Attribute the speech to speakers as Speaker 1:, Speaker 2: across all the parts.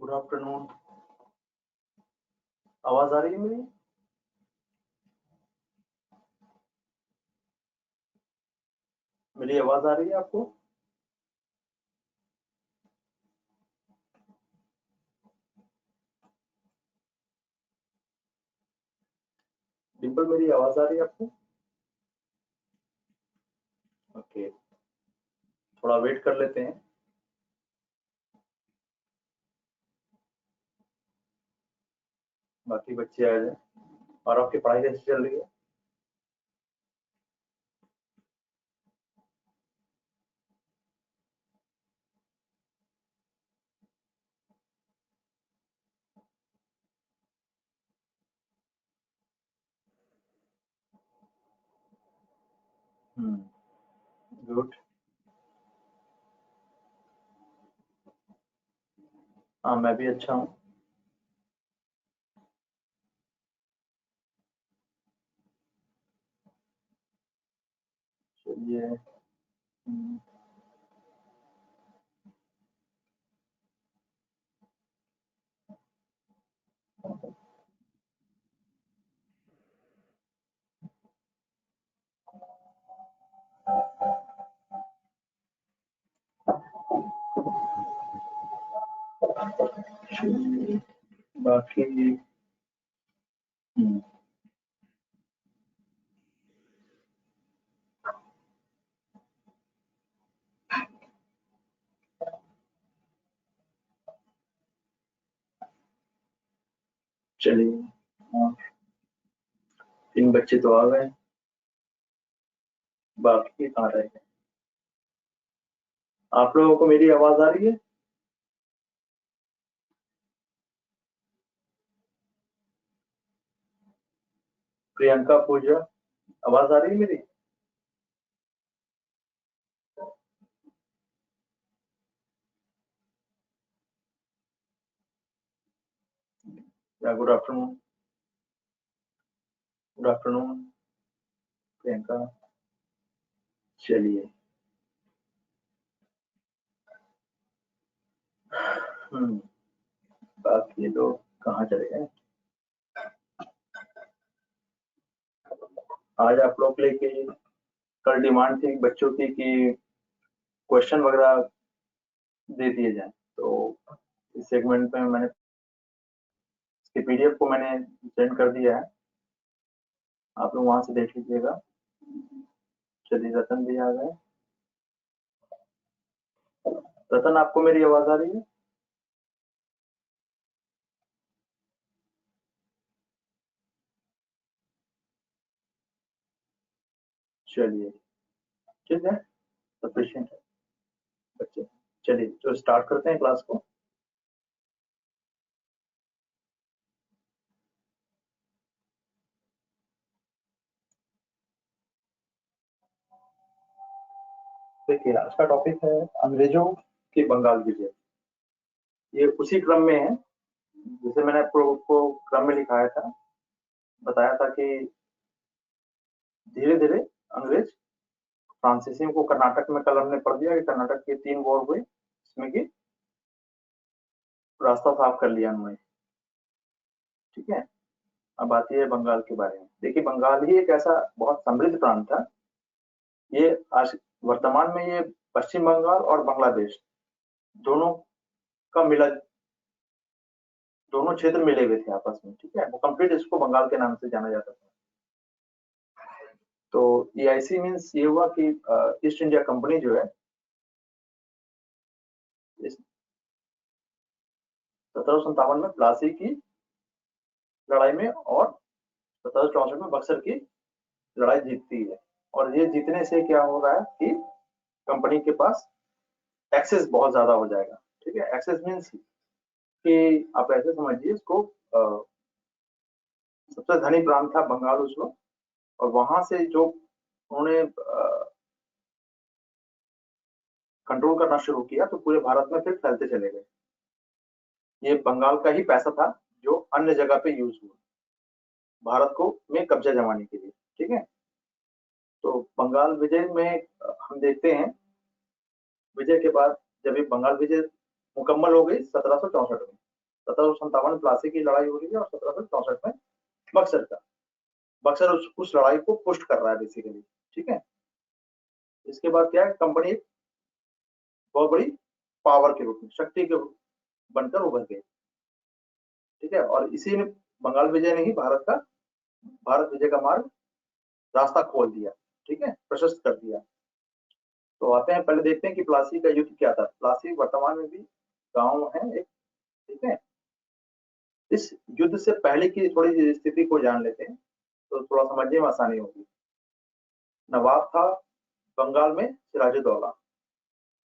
Speaker 1: Good afternoon. आवाज आ रही है मेरी? मेरी आवाज आ रही है आपको? डिम्पल, मेरी आवाज आ रही है आपको? ओके, थोड़ा वेट कर लेते हैं। बाकी बच्चे आ जाए। और आपकी पढ़ाई कैसी चल रही है? गुड। हाँ, मैं भी अच्छा हूँ। चलिए। बाकी चलिए। हाँ, 3 बच्चे तो आ गए, बाकी कहाँ रह गए? आप लोगों को मेरी आवाज आ रही है? प्रियंका, पूजा, आवाज आ रही है मेरी? या good afternoon. Good afternoon Priyanka. चलिए। बाकी लोग कहाँ चले गए? आज आप लोग के लिए कल डिमांड थी बच्चों की कि क्वेश्चन वगैरह दे दिए जाएं, तो इस सेगमेंट में मैंने इसके पीडीएफ को मैंने सेंड कर दिया है, आप लोग वहां से देख लीजिएगा। चलिए, रतन भी आ गए। रतन, आपको मेरी आवाज आ रही है? चलिए, ठीक है, सफिशिएंट है बच्चे। चलिए, तो स्टार्ट करते हैं क्लास को। देखिए, आज का टॉपिक है अंग्रेजों की बंगाल विजय। ये उसी क्रम में है जैसे मैंने आपको क्रम में लिखाया था, बताया था कि धीरे धीरे अंग्रेज फ्रांसीसियों को कर्नाटक में, कल हमने पढ़ दिया कि कर्नाटक के 3 वॉर हुए, इसमें की रास्ता साफ कर लिया उन्होंने। ठीक है, अब आती है बंगाल के बारे में। देखिए, बंगाल ही एक ऐसा बहुत समृद्ध प्रांत था। ये आज वर्तमान में ये पश्चिम बंगाल और बांग्लादेश दोनों का मिला, दोनों क्षेत्र मिले हुए थे आपस में। ठीक है, वो कंप्लीट इसको बंगाल के नाम से जाना जाता था। तो ईआईसी मीन्स ये हुआ कि ईस्ट इंडिया कंपनी जो है, इस 1757 में प्लासी की लड़ाई में और 1764 में बक्सर की लड़ाई जीतती है। और ये जीतने से क्या हो रहा है कि कंपनी के पास एक्सेस बहुत ज्यादा हो जाएगा। ठीक है, एक्सेस मीन्स कि आप ऐसे समझिए इसको, सबसे धनी प्रांत था बंगाल उस वक्त, और वहां से जो उन्होंने कंट्रोल करना शुरू किया तो पूरे भारत में फिर फैलते चले गए। ये बंगाल का ही पैसा था जो अन्य जगह पे यूज हुआ भारत को में कब्जा जमाने के लिए। ठीक है, तो बंगाल विजय में हम देखते हैं, विजय के बाद जब ये बंगाल विजय मुकम्मल हो गई 1764 में, 1757 प्लासी की लड़ाई हो रही है और 1764 में बक्सर का। बक्सर उस लड़ाई को पुष्ट कर रहा है बेसिकली। ठीक है, इसके बाद क्या है, कंपनी एक बहुत बड़ी पावर के रूप में, शक्ति के रूप बनकर उभर गई। ठीक है, और इसी ने बंगाल विजय ने ही भारत विजय का मार्ग, रास्ता खोल दिया। ठीक है, प्रशस्त कर दिया। तो आते हैं, पहले देखते हैं कि प्लासी का युद्ध क्या था। प्लासी वर्तमान में भी गांव है एक। ठीक है, इस युद्ध से पहले की थोड़ी सी स्थिति को जान लेते हैं तो थोड़ा समझने में आसानी होगी। नवाब था बंगाल में सिराजुद्दौला।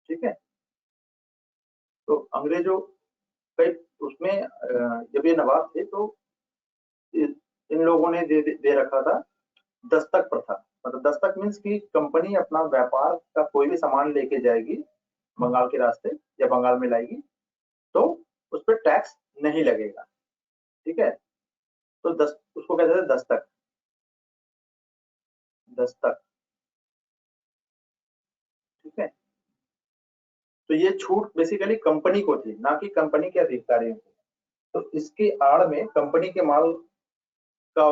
Speaker 1: ठीक है, तो अंग्रेजों कई उसमें जब ये नवाब थे तो इन लोगों ने दे रखा था दस्तक प्रथा। मतलब दस्तक मीन्स कि कंपनी अपना व्यापार का कोई भी सामान लेके जाएगी बंगाल के रास्ते या बंगाल में लाएगी तो उस पर टैक्स नहीं लगेगा। ठीक है, तो उसको कहते हैं दस्तक। दस्तक, ठीक है, तो ये छूट बेसिकली कंपनी को थी, ना कि कंपनी के अधिकारियों को। तो इसकी आड़ में कंपनी के माल का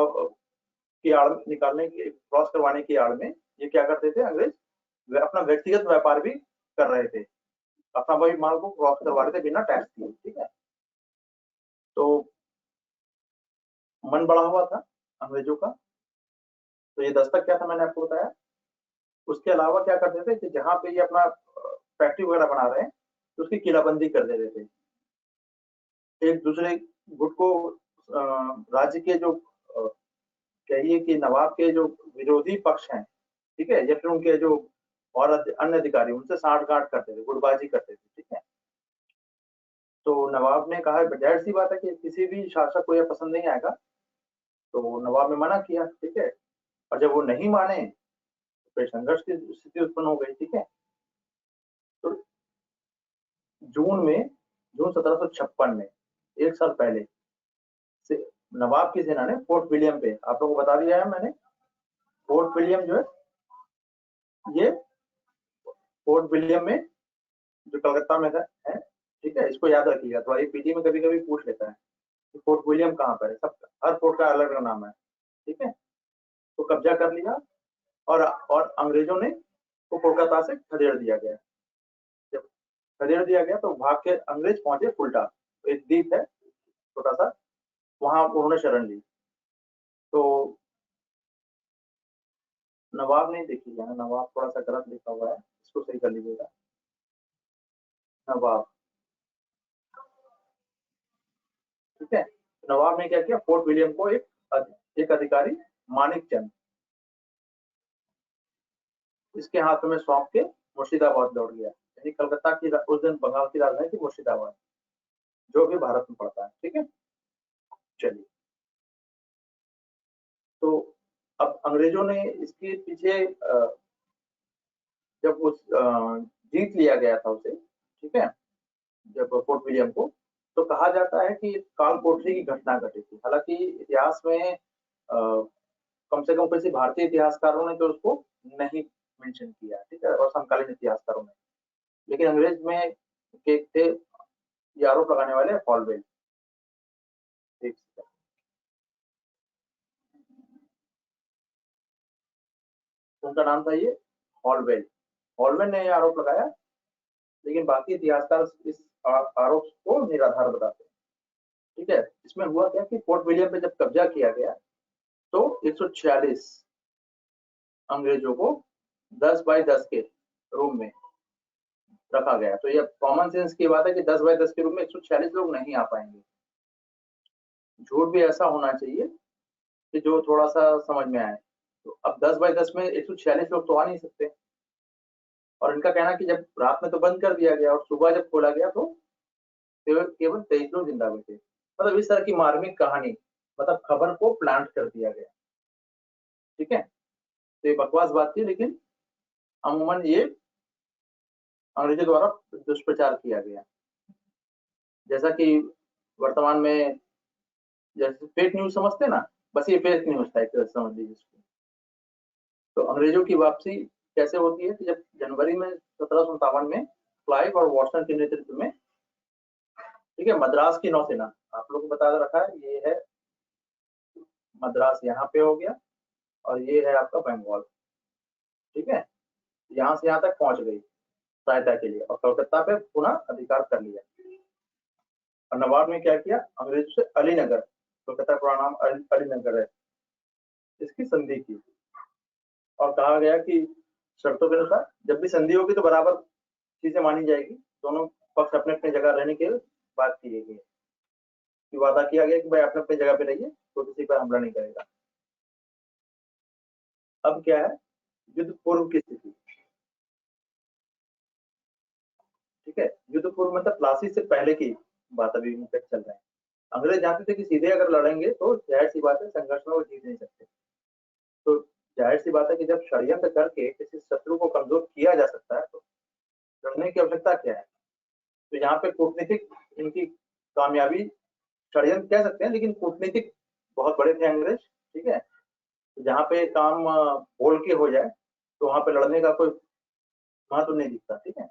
Speaker 1: की आड़ निकालने की, क्रॉस करवाने की आड़ में ये क्या करते थे अंग्रेज, अपना व्यक्तिगत व्यापार भी कर रहे थे, अपना वही माल को क्रॉस करवा रहे थे बिना टैक्स दिए। ठीक है, तो मन बढ़ा हुआ था अंग्रेजों का। तो ये दस्तक क्या था मैंने आपको बताया। उसके अलावा क्या करते थे कि जहां पे ये अपना फैक्ट्री वगैरह बना रहे हैं तो उसकी किलाबंदी कर देते थे। एक दूसरे गुट को राज्य के जो कहिए कि नवाब के जो विरोधी पक्ष हैं, ठीक है, या फिर उनके जो और अन्य अधिकारी, उनसे साठगांठ करते थे, गुटबाजी करते थे। ठीक है, तो नवाब ने कहा, जाहिर सी बात है कि किसी भी शासक को यह पसंद नहीं आएगा, तो नवाब ने मना किया। ठीक है, और जब वो नहीं माने तो फिर संघर्ष की स्थिति उत्पन्न हो गई। ठीक है, तो जून 1756 में, एक साल पहले से नवाब की सेना ने फोर्ट विलियम पे, आप लोगों को बता दिया है मैंने, फोर्ट विलियम जो है ये फोर्ट विलियम में जो कलकत्ता में है। ठीक है, इसको याद रखिएगा, थोड़ा पीटी में कभी कभी पूछ लेता है कि फोर्ट विलियम कहाँ पर है। सबका हर फोर्ट का अलग अलग नाम है। ठीक है, तो कब्जा कर लिया और अंग्रेजों ने को कोलकाता से खदेड़ दिया गया। जब खदेड़ दिया गया तो भाग के अंग्रेज पहुंचे फुल्टा, एक द्वीप है छोटा सा, वहां उन्होंने शरण ली। तो नवाब नहीं देखिएगा, नवाब थोड़ा सा गलत लिखा हुआ है, इसको सही कर लीजिएगा। नवाब, ठीक है, नवाब ने क्या किया, फोर्ट विलियम को एक अधिकारी मानिक चंद इसके हाथ में सौंप के मुर्शिदाबाद लौट गया। यानी कलकत्ता की उस दिन बंगाल की राजधानी थी मुर्शिदाबाद, जो भी भारत में पड़ता है। ठीक है, चलिए, तो अब अंग्रेजों ने इसके पीछे जब उस जीत लिया गया था उसे, ठीक है, जब फोर्ट विलियम को, तो कहा जाता है कि काल कोठरी की घटना घटी थी। हालांकि इतिहास में कम से कम किसी भारतीय इतिहासकारों ने तो उसको नहीं मेंशन किया। ठीक है, और समकालीन इतिहासकारों ने, लेकिन अंग्रेज में के थे ये आरोप लगाने वाले हॉलवेल। एक सेकंड। उनका नाम था ये हॉलवेल। हॉलवेल ने ये आरोप लगाया, लेकिन बाकी इतिहासकार इस आरोप को निराधार बताते हैं। ठीक है, इसमें हुआ क्या कि फोर्ट विलियम पे जब कब्जा किया गया तो 146 अंग्रेजों को 10 बाई 10 के रूम में रखा गया। तो ये कॉमन सेंस की बात है कि 10 बाई 10 के रूम में 146 लोग नहीं आ पाएंगे। झूठ भी ऐसा होना चाहिए कि जो थोड़ा सा समझ में आए। तो अब 10 बाई 10 में 146 लोग तो आ नहीं सकते। और इनका कहना कि जब रात में तो बंद कर दिया गया और सुबह जब खोला गया तो केवल केवल 23 लोग जिंदा बचे। मतलब इस तरह की मार्मिक कहानी, मतलब खबर को प्लांट कर दिया गया। ठीक है, तो ये बकवास बात थी, लेकिन अमूमन ये अंग्रेजों द्वारा दुष्प्रचार किया गया। जैसा कि वर्तमान में जैसे फेक न्यूज समझते हैं ना, बस ये फेक न्यूज था, एक तरह से समझ लीजिए इसको। तो अंग्रेजों की वापसी कैसे होती है कि जब जनवरी में 1757 में क्लाइव और वॉटसन के नेतृत्व में, ठीक है। मद्रास की नौसेना आप लोगों को बता रखा है, ये है मद्रास, यहाँ पे हो गया, और ये है आपका बंगाल। ठीक है, यहाँ से यहाँ तक पहुंच गई सहायता के लिए, और कलकत्ता पे पुनः अधिकार कर लिया। और नवाब ने क्या किया, अंग्रेजों से अलीनगर, कोलकाता का नाम अलीनगर है, इसकी संधि की। और कहा गया कि शर्तों के अनुसार जब भी संधि होगी तो बराबर चीजें मानी जाएगी, दोनों पक्ष अपने अपने जगह रहने की बात की गई है, वादा किया गया कि भाई अपने अपने जगह पे रहिए, तो किसी पर हमला नहीं करेगा। अब क्या है, युद्ध पूर्व की स्थिति। ठीक है, युद्ध पूर्व मतलब प्लासी से पहले की बात अभी तक चल रहा है। अंग्रेज जानते थे कि सीधे अगर लड़ेंगे तो जाहिर सी बात है संघर्ष में वो जीत नहीं सकते, तो जाहिर सी बात है कि जब षड्यंत्र करके किसी शत्रु को कमजोर किया जा सकता है तो लड़ने की आवश्यकता क्या है। तो यहाँ पे कूटनीतिक इनकी कामयाबी, षड्यंत्र कह सकते हैं लेकिन कूटनीतिक बहुत बड़े थे अंग्रेज। ठीक है, तो जहाँ पे काम बोल के हो जाए तो वहां पे लड़ने का कोई महत्व नहीं दिखता। ठीक है,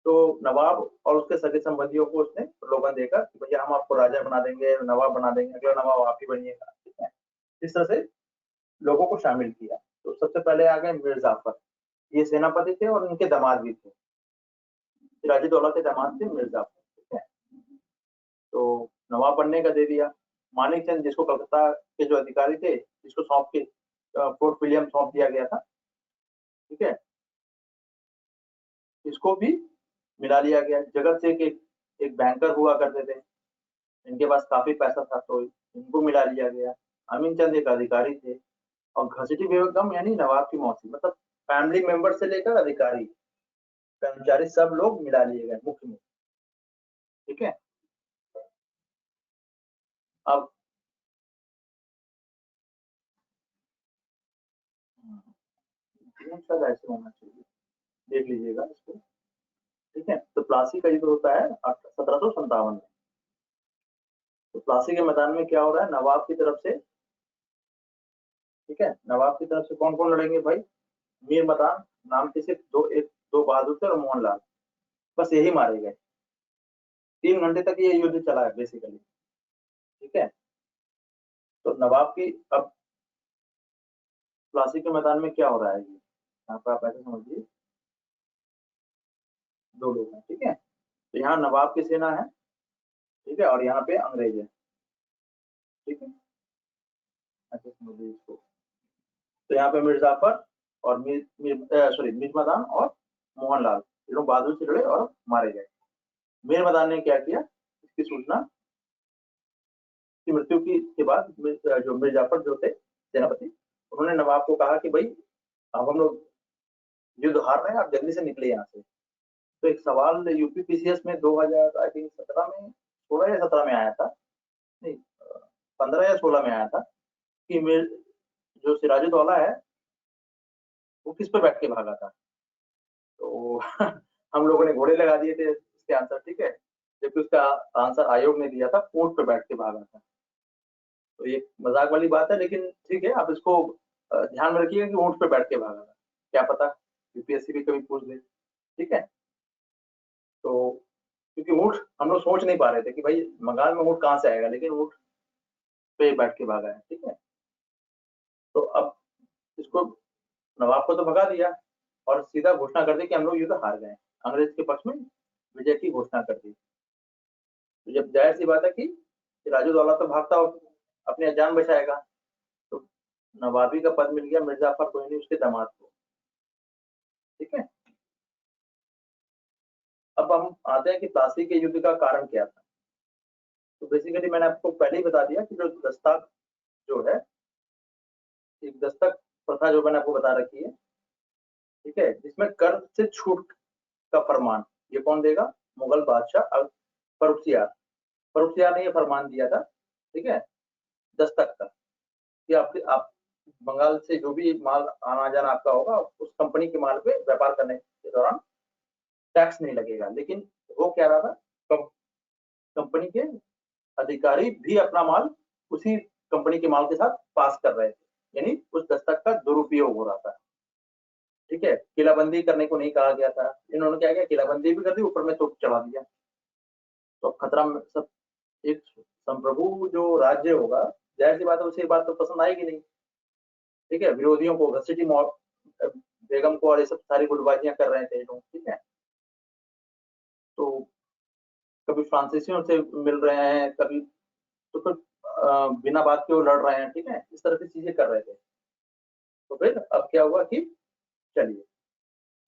Speaker 1: तो नवाब और उसके सगे संबंधियों को उसने प्रलोभन देकर कि भैया हम आपको राजा बना देंगे, नवाब बना देंगे, अगला नवाब आप ही बनिएगा। ठीक है, इस तरह से लोगों को शामिल किया। तो सबसे पहले आ गए मीर जाफर, ये सेनापति थे और उनके दामाद भी थे, सिराजुद्दौला के दामाद थे मीर जाफर। ठीक है, तो नवाब बनने का दे दिया। मानिक चंद जिसको कलकत्ता के जो अधिकारी थे, जिसको सौंप के फोर्ट विलियम सौंप दिया गया था, ठीक है, इसको भी मिला लिया गया। जगत से एक बैंकर हुआ करते थे, इनके पास काफी पैसा था तो इनको मिला लिया गया। अमीन चंद एक अधिकारी थे, और घसीटी बेगम यानी नवाब की मौसी, मतलब फैमिली मेंबर से लेकर अधिकारी कर्मचारी सब लोग मिला लिए गए मुख्य में। ठीक है, अब शायद ऐसे होना चाहिए, देख लीजिएगा इसको। ठीक है, तो प्लासी का युद्ध होता है 1757 में। तो प्लासी के मैदान में क्या हो रहा है, नवाब की तरफ से, ठीक है, नवाब की तरफ से कौन कौन लड़ेंगे भाई, मीर मदान नाम के सिर्फ दो बहादुर थे और मोहनलाल, बस यही मारे गए। 3 घंटे तक ये युद्ध चला है बेसिकली। ठीक है, तो नवाब की अब प्लासी के मैदान में क्या हो रहा है, ये यहाँ पर आप ऐसे समझिए, दो लोग हैं। ठीक है, तो यहाँ नवाब की सेना है, ठीक है, और यहाँ पे अंग्रेज है। ठीक है, ऐसे समझिए इसको। तो यहाँ पे मिर्जाफर और मीर मदान और मोहनलाल, ये लोग बहादुर से लड़े और मारे गए। मीर मदान ने क्या किया, इसकी सूचना की मृत्यु के बाद जो मिर्जाफर जो थे सेनापति, उन्होंने नवाब को कहा कि भाई अब हम लोग युद्ध हार रहे हैं, आप जल्दी से निकले यहाँ से। तो एक सवाल यूपीपीसीएस में 2000 आई थिंक 17 में, 16 या 17 में आया था, नहीं 15 या 16 में आया था, कि जो सिराजुद्दौला है वो किस पे बैठ के भागा था। तो हम लोगों ने घोड़े लगा दिए थे इसके आंसर। ठीक है, जबकि उसका आंसर आयोग ने दिया था ऊंट पे बैठ के भागा था। तो ये मजाक वाली बात है, लेकिन ठीक है, आप इसको ध्यान में रखिएगा कि ऊंट पे बैठ के भागा था, क्या पता यूपीएससी भी कभी पूछ ले। ठीक है, तो क्योंकि ऊंट हम लोग सोच नहीं पा रहे थे कि भाई बंगाल में ऊंट कहाँ से आएगा, लेकिन ऊंट पे बैठ के भागा है। ठीक है, तो अब इसको नवाब को तो भगा दिया और सीधा घोषणा कर दी कि हम लोग युद्ध हार गए, अंग्रेज के पक्ष में विजय की घोषणा कर दी। तो जब जाहिर सी बात है कि सिराजुद्दौला तो भागता अपनी जान बचाएगा, तो नवाबी का पद मिल गया मिर्जाफर को, यानी उसके दामाद को। ठीक है, अब हम आते हैं कि प्लासी के युद्ध का कारण क्या था। तो बेसिकली मैंने आपको पहले ही बता दिया कि जो दस्तक जो है, एक दस्तक प्रथा जो मैंने आपको बता रखी है, ठीक है, जिसमें कर से छूट का फरमान, ये कौन देगा, मुगल बादशाह फर्रुखसियार। फर्रुखसियार ने ये फरमान दिया था, ठीक है, दस्तक का, कि आप बंगाल से जो भी माल आना जाना आपका होगा, उस कंपनी के माल पे व्यापार करने के दौरान टैक्स नहीं लगेगा। लेकिन वो क्या रहा था, कंपनी के अधिकारी भी अपना माल उसी कंपनी के माल के साथ पास कर रहे थे, यानी उस दस्तक का दुरुपयोग हो रहा था। ठीक है, किलाबंदी करने को नहीं कहा गया था, इन्होंने क्या किया, किलाबंदी भी कर दी, ऊपर में तो चढ़ा दिया। तो अब खतरा में सब, एक संप्रभु जो राज्य होगा, जाहिर सी बात है उसे ये बात तो पसंद आएगी नहीं। ठीक है, विरोधियों को, घसीटी बेगम को और ये सब सारी गुटबाजियां कर रहे थे लोग। ठीक है, तो कभी फ्रांसीसियों से मिल रहे हैं, कभी तो फिर बिना बात के वो लड़ रहे हैं। ठीक है, इस तरह की चीजें कर रहे थे। तो फिर अब क्या हुआ कि चलिए,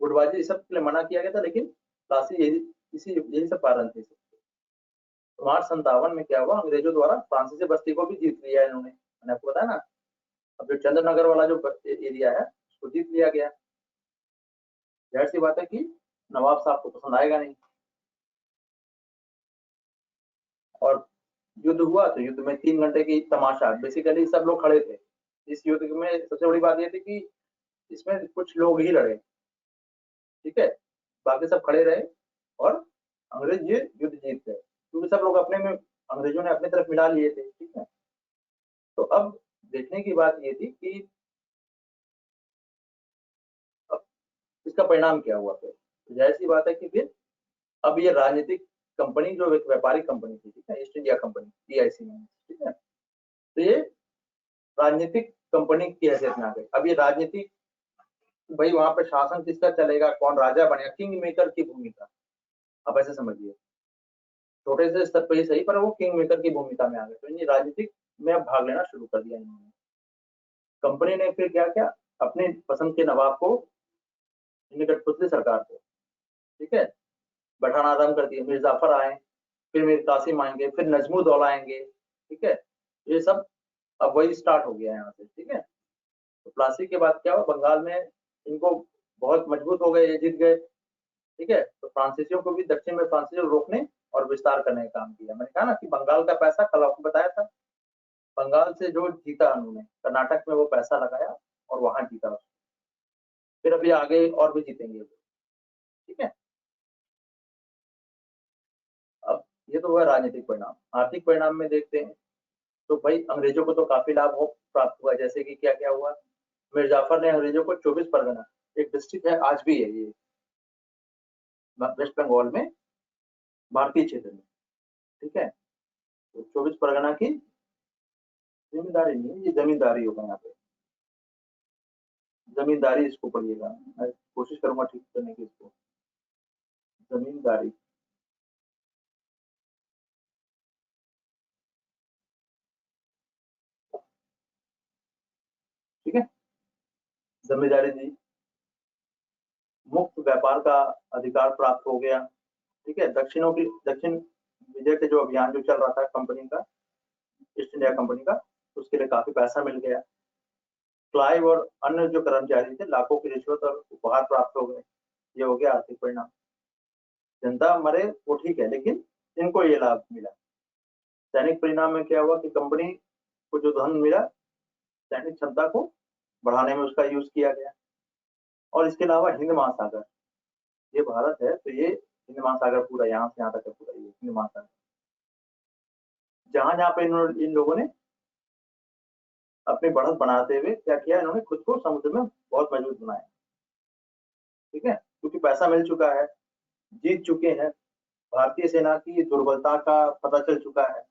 Speaker 1: गुटबाजी सब के लिए मना किया गया था, लेकिन प्लासी यही सब कारण थे। तो मार्च 57 में क्या हुआ, अंग्रेजों द्वारा फ्रांसीसी बस्ती को भी जीत लिया इन्होंने। मैंने आपको बताया ना, अब जो चंद्रनगर वाला जो एरिया है उसको जीत लिया गया। जाहिर सी बात है कि नवाब साहब को पसंद आएगा नहीं। और युद्ध हुआ तो युद्ध में 3 घंटे की तमाशा, बेसिकली सब लोग खड़े थे। इस युद्ध में सबसे बड़ी बात यह थी कि इसमें कुछ लोग ही लड़े। ठीक है, बाकी सब खड़े रहे और अंग्रेज ये युद्ध जीत गए, क्योंकि सब लोग अपने में, अंग्रेजों ने अपनी तरफ मिला लिए थे। ठीक है, तो अब देखने की बात ये थी कि अब इसका परिणाम क्या हुआ। फिर तो जाहिर सी बात है कि फिर अब ये राजनीतिक कंपनी, जो एक व्यापारिक कंपनी थी, ठीक है, ईस्ट इंडिया कंपनी, EIC में, ठीक है, तो ये राजनीतिक कंपनी की हैसियत में आ गई। अब ये राजनीतिक, भाई वहां पे शासन किसका चलेगा, कौन राजा बनेगा, किंग मेकर की भूमिका, आप ऐसे समझिए। छोटे से स्तर पर ही सही, पर वो किंग मेकर की भूमिका में आ गए। तो इन्हें राजनीतिक में अब भाग लेना शुरू कर दिया इन्होंने। कंपनी ने फिर क्या किया, अपने पसंद के नवाब को, इनकी कठपुतली सरकार को, ठीक है, बैठाना आरम्भ कर दिया। मीर जाफर आए, फिर मीर कासिम आएंगे, फिर नजमुद्दौला आएंगे। ठीक है, ये सब अब वही स्टार्ट हो गया है यहाँ से। ठीक है, तो प्लासी के बाद क्या हुआ, बंगाल में इनको बहुत मजबूत हो गए, ये जीत गए। ठीक है, तो फ्रांसीसियों को भी दक्षिण में फ्रांसीसियों को रोकने और विस्तार करने का काम किया। मैंने कहा ना कि बंगाल का पैसा, कल आपको बताया था, बंगाल से जो जीता उन्होंने, कर्नाटक में वो पैसा लगाया और वहां जीता उसको। फिर अभी आगे और भी जीतेंगे। ठीक है, अब ये तो हुआ राजनीतिक परिणाम। आर्थिक परिणाम में देखते हैं तो भाई अंग्रेजों को तो काफी लाभ हो प्राप्त हुआ। जैसे कि क्या क्या हुआ, मीर जाफर ने अंग्रेजों को 24 परगना, एक डिस्ट्रिक्ट है आज भी है ये वेस्ट बंगाल में, भारतीय क्षेत्र में। ठीक है, तो 24 परगना की जिम्मेदारी नहीं है, ये जमींदारी होगा यहाँ पे, जमींदारी इसको पढ़िएगा। मैं कोशिश करूंगा ठीक करने की इसको, जमींदारी। ठीक है, जमींदारी दी, मुक्त व्यापार का अधिकार प्राप्त हो गया। ठीक है, दक्षिण विजय के जो अभियान जो चल रहा था कंपनी का, ईस्ट इंडिया कंपनी का, उसके लिए काफी पैसा मिल गया। क्लाइव और अन्य जो कर्मचारी थे, लाखों की रिश्वत और उपहार प्राप्त हो गए। ये हो गया आर्थिक परिणाम। जनता मरे वो ठीक है, लेकिन इनको ये लाभ मिला। सैनिक परिणाम में क्या हुआ कि कंपनी को जो धन मिला, सैनिक क्षमता को बढ़ाने में उसका यूज किया गया। और इसके अलावा हिंद महासागर, ये भारत है तो ये हिंद महासागर पूरा यहाँ से यहाँ तक है, पूरा ये हिंद महासागर, जहां जहां पे इन लोगों ने अपनी बढ़त बनाते हुए क्या किया, इन्होंने खुद को समुद्र में बहुत मजबूत बनाया। ठीक है, क्योंकि पैसा मिल चुका है, जीत चुके हैं, भारतीय सेना की दुर्बलता का पता चल चुका है,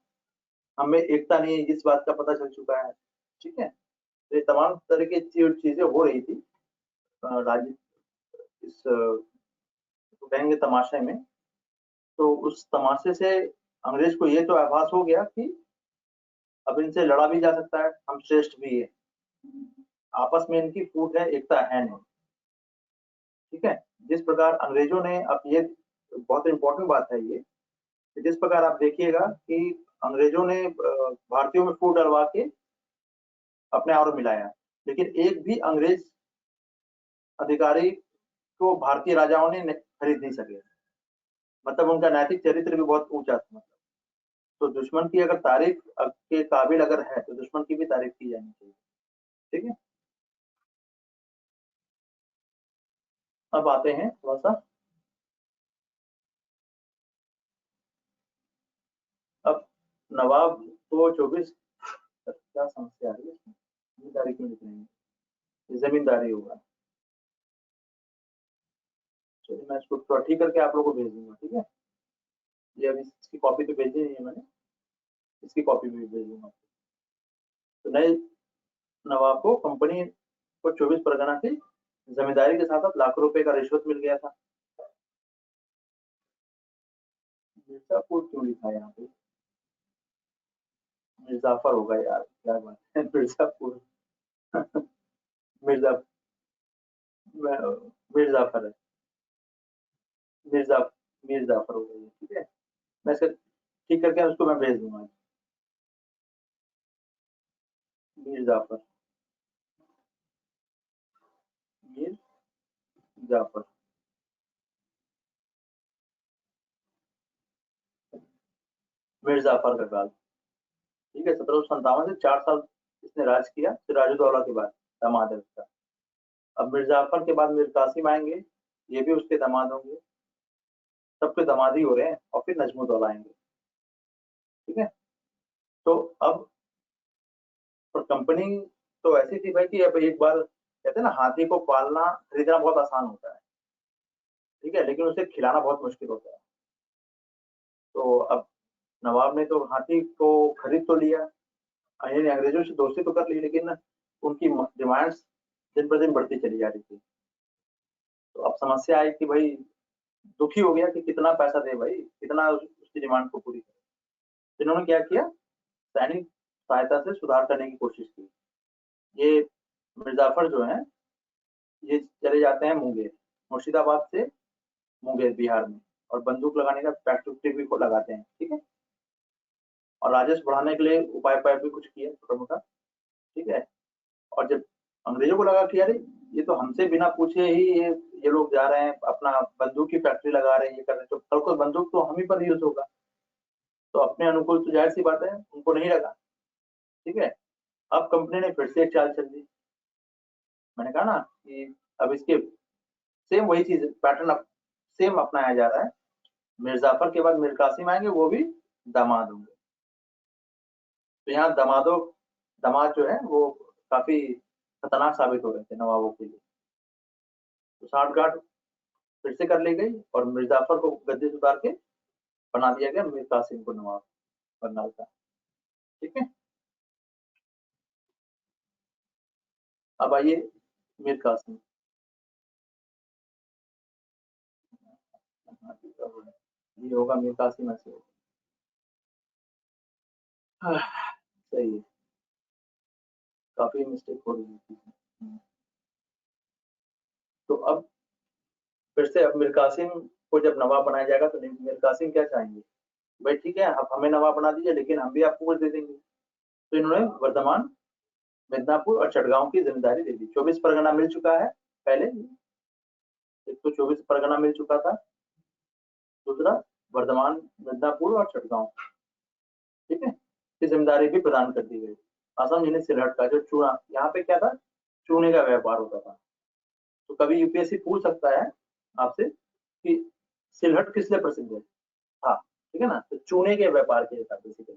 Speaker 1: हमें एकता नहीं है इस बात का पता चल चुका है। ठीक है, तो ये तमाम तरह की चीजें हो रही थी राज्य, इस कहेंगे तमाशे में। तो उस तमाशे से अंग्रेज को ये तो आभास हो गया कि अब इनसे लड़ा भी जा सकता है, हम श्रेष्ठ भी है, आपस में इनकी फूट है, एकता है नहीं। ठीक है, जिस प्रकार अंग्रेजों ने, अब ये बहुत इंपॉर्टेंट बात है ये, कि जिस प्रकार आप देखिएगा कि अंग्रेजों ने भारतीयों में फूट डलवा के अपने और मिलाया, लेकिन एक भी अंग्रेज अधिकारी को भारतीय राजाओं ने खरीद नहीं सके। मतलब उनका नैतिक चरित्र भी बहुत ऊंचा था। मतलब तो दुश्मन की अगर तारीफ के काबिल अगर है तो दुश्मन की भी तारीफ की जानी चाहिए। ठीक है, अब आते हैं थोड़ा सा, अब नवाब को 24, क्या समस्या आ रही है इसमें? जमींदारी क्यों लिख रहे हैं, ये जमींदारी होगा। चलिए मैं इसको थोड़ा ठीक करके आप लोगों को भेज दूंगा। ठीक है, ये अभी इसकी कॉपी तो भेजी नहीं है मैंने, इसकी कॉपी भी भेज दूंगा। तो नए नवाब को कंपनी को 24 परगना की जिम्मेदारी के साथ साथ लाखों रुपए का रिश्वत मिल गया था। मिर्जापुर क्यों लिखा है यहाँ पे? मिर्जाफर होगा यार, क्या बात है मिर्जापुर मिर्जा मिर्जाफर है, मिर्जा मिर्जाफर होगा ये, ठीक है। मैं इसे ठीक करके उसको मैं भेज दूंगा। मिर्जाफर, मिर्जाफर, मिर्जाफर का काल, ठीक है। 1757 से 4 साल इसने राज किया सिराजुद्दौला के बाद, दामाद है उसका। अब मिर्जाफर के बाद मीर कासिम आएंगे, ये भी उसके दामाद होंगे, सबके दामाद ही हो रहे हैं। और फिर नजमुद्दौला आएंगे, ठीक है। तो अब कंपनी तो ऐसी थी भाई कि अब एक बार कहते हैं ना, हाथी को पालना खरीदना बहुत आसान होता है, ठीक है, लेकिन उसे खिलाना बहुत मुश्किल होता है। तो अब नवाब ने तो हाथी को खरीद तो लिया, यानी अंग्रेजों से दोस्ती तो कर ली, लेकिन उनकी डिमांड्स दिन पर दिन बढ़ती चली जा रही थी। तो अब समस्या आई कि भाई, दुखी हो गया कि कितना पैसा दे भाई, कितना उसकी डिमांड को पूरी करे। तो इन्होंने क्या किया, सैनिक सहायता से सुधार करने की कोशिश की। ये मिर्जाफर जो है, ये चले जाते हैं मुंगेर, मुर्शिदाबाद से मुंगेर बिहार में, और बंदूक लगाने का फैक्ट्री भी को लगाते हैं, ठीक है। और राजस्व बढ़ाने के लिए उपाय उपाय भी कुछ किया छोटा मोटा, ठीक है। और जब अंग्रेजों को लगा कि यार ये तो हमसे बिना पूछे ही ये लोग जा रहे हैं, अपना बंदूक की फैक्ट्री लगा रहे हैं, ये कर रहे हैं, तो कल को बंदूक तो हम ही पर यूज होगा, तो अपने अनुकूल तो जाहिर सी बात है उनको नहीं लगा, ठीक है। अब कंपनी ने फिर से एक चाल चल दी। मैंने कहा ना कि अब इसके सेम वही चीज पैटर्न अब सेम अपनाया जा रहा है। मिर्जाफर के बाद मीर कासिम आएंगे, वो भी दामाद होंगे। तो यहाँ दामाद जो है वो काफी खतरनाक साबित हो रहे थे नवाबों के लिए। तो साठगांठ फिर से कर ली गई, और मिर्जाफर को गद्दी से उतार के बना दिया गया मीर कासिम को नवाब बंगाल का, ठीक है। अब आइए मीर कासिम। ये होगा मीर कासिम, ऐसे होगा। सही है, काफी मिस्टेक हो रही है। तो अब फिर से अब मीर कासिम को जब नवाब बनाया जाएगा, तो मीर कासिम क्या चाहेंगे, भाई ठीक है आप हमें नवाब बना दीजिए, लेकिन हम भी आपको कुछ दे देंगे। तो इन्होंने वर्धमान, मिदनापुर और चटगांव की जिम्मेदारी दे दी। 24 परगना मिल चुका है पहले, एक तो 24 परगना मिल चुका था, दूसरा वर्धमान, मिदनापुर और चटगांव, ठीक है, की जिम्मेदारी भी प्रदान कर दी गई। आसाम जिन्हें सिलहट का जो चूना, यहाँ पे क्या था, चूने का व्यापार होता था। तो कभी यूपीएससी पूछ सकता है आपसे कि सिलहट किस लिए प्रसिद्ध है। हाँ, ठीक है ना, तो चूने के व्यापार के लिए था बेसिकली।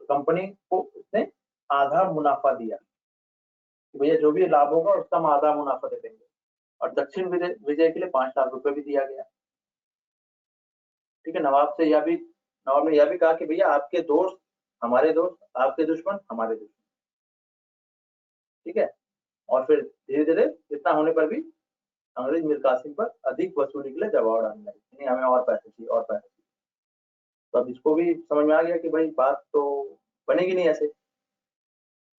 Speaker 1: तो कंपनी को उसने आधा मुनाफा दिया कि भैया जो भी लाभ होगा उसका हम आधा मुनाफा दे देंगे। और दक्षिण विजय विजय के लिए 5 लाख रुपए भी दिया गया, ठीक है। नवाब ने यह भी कहा कि भैया आपके दोस्त हमारे दोस्त, आपके दुश्मन हमारे दुश्मन, ठीक है। और फिर धीरे धीरे इतना होने पर भी अंग्रेज मीर कासिम पर अधिक वसूली के लिए दबाव डालने लगे, नहीं हमें और पैसे चाहिए, और पैसे चाहिए। तो अब इसको भी समझ में आ गया कि भाई बात तो बनेगी नहीं ऐसे।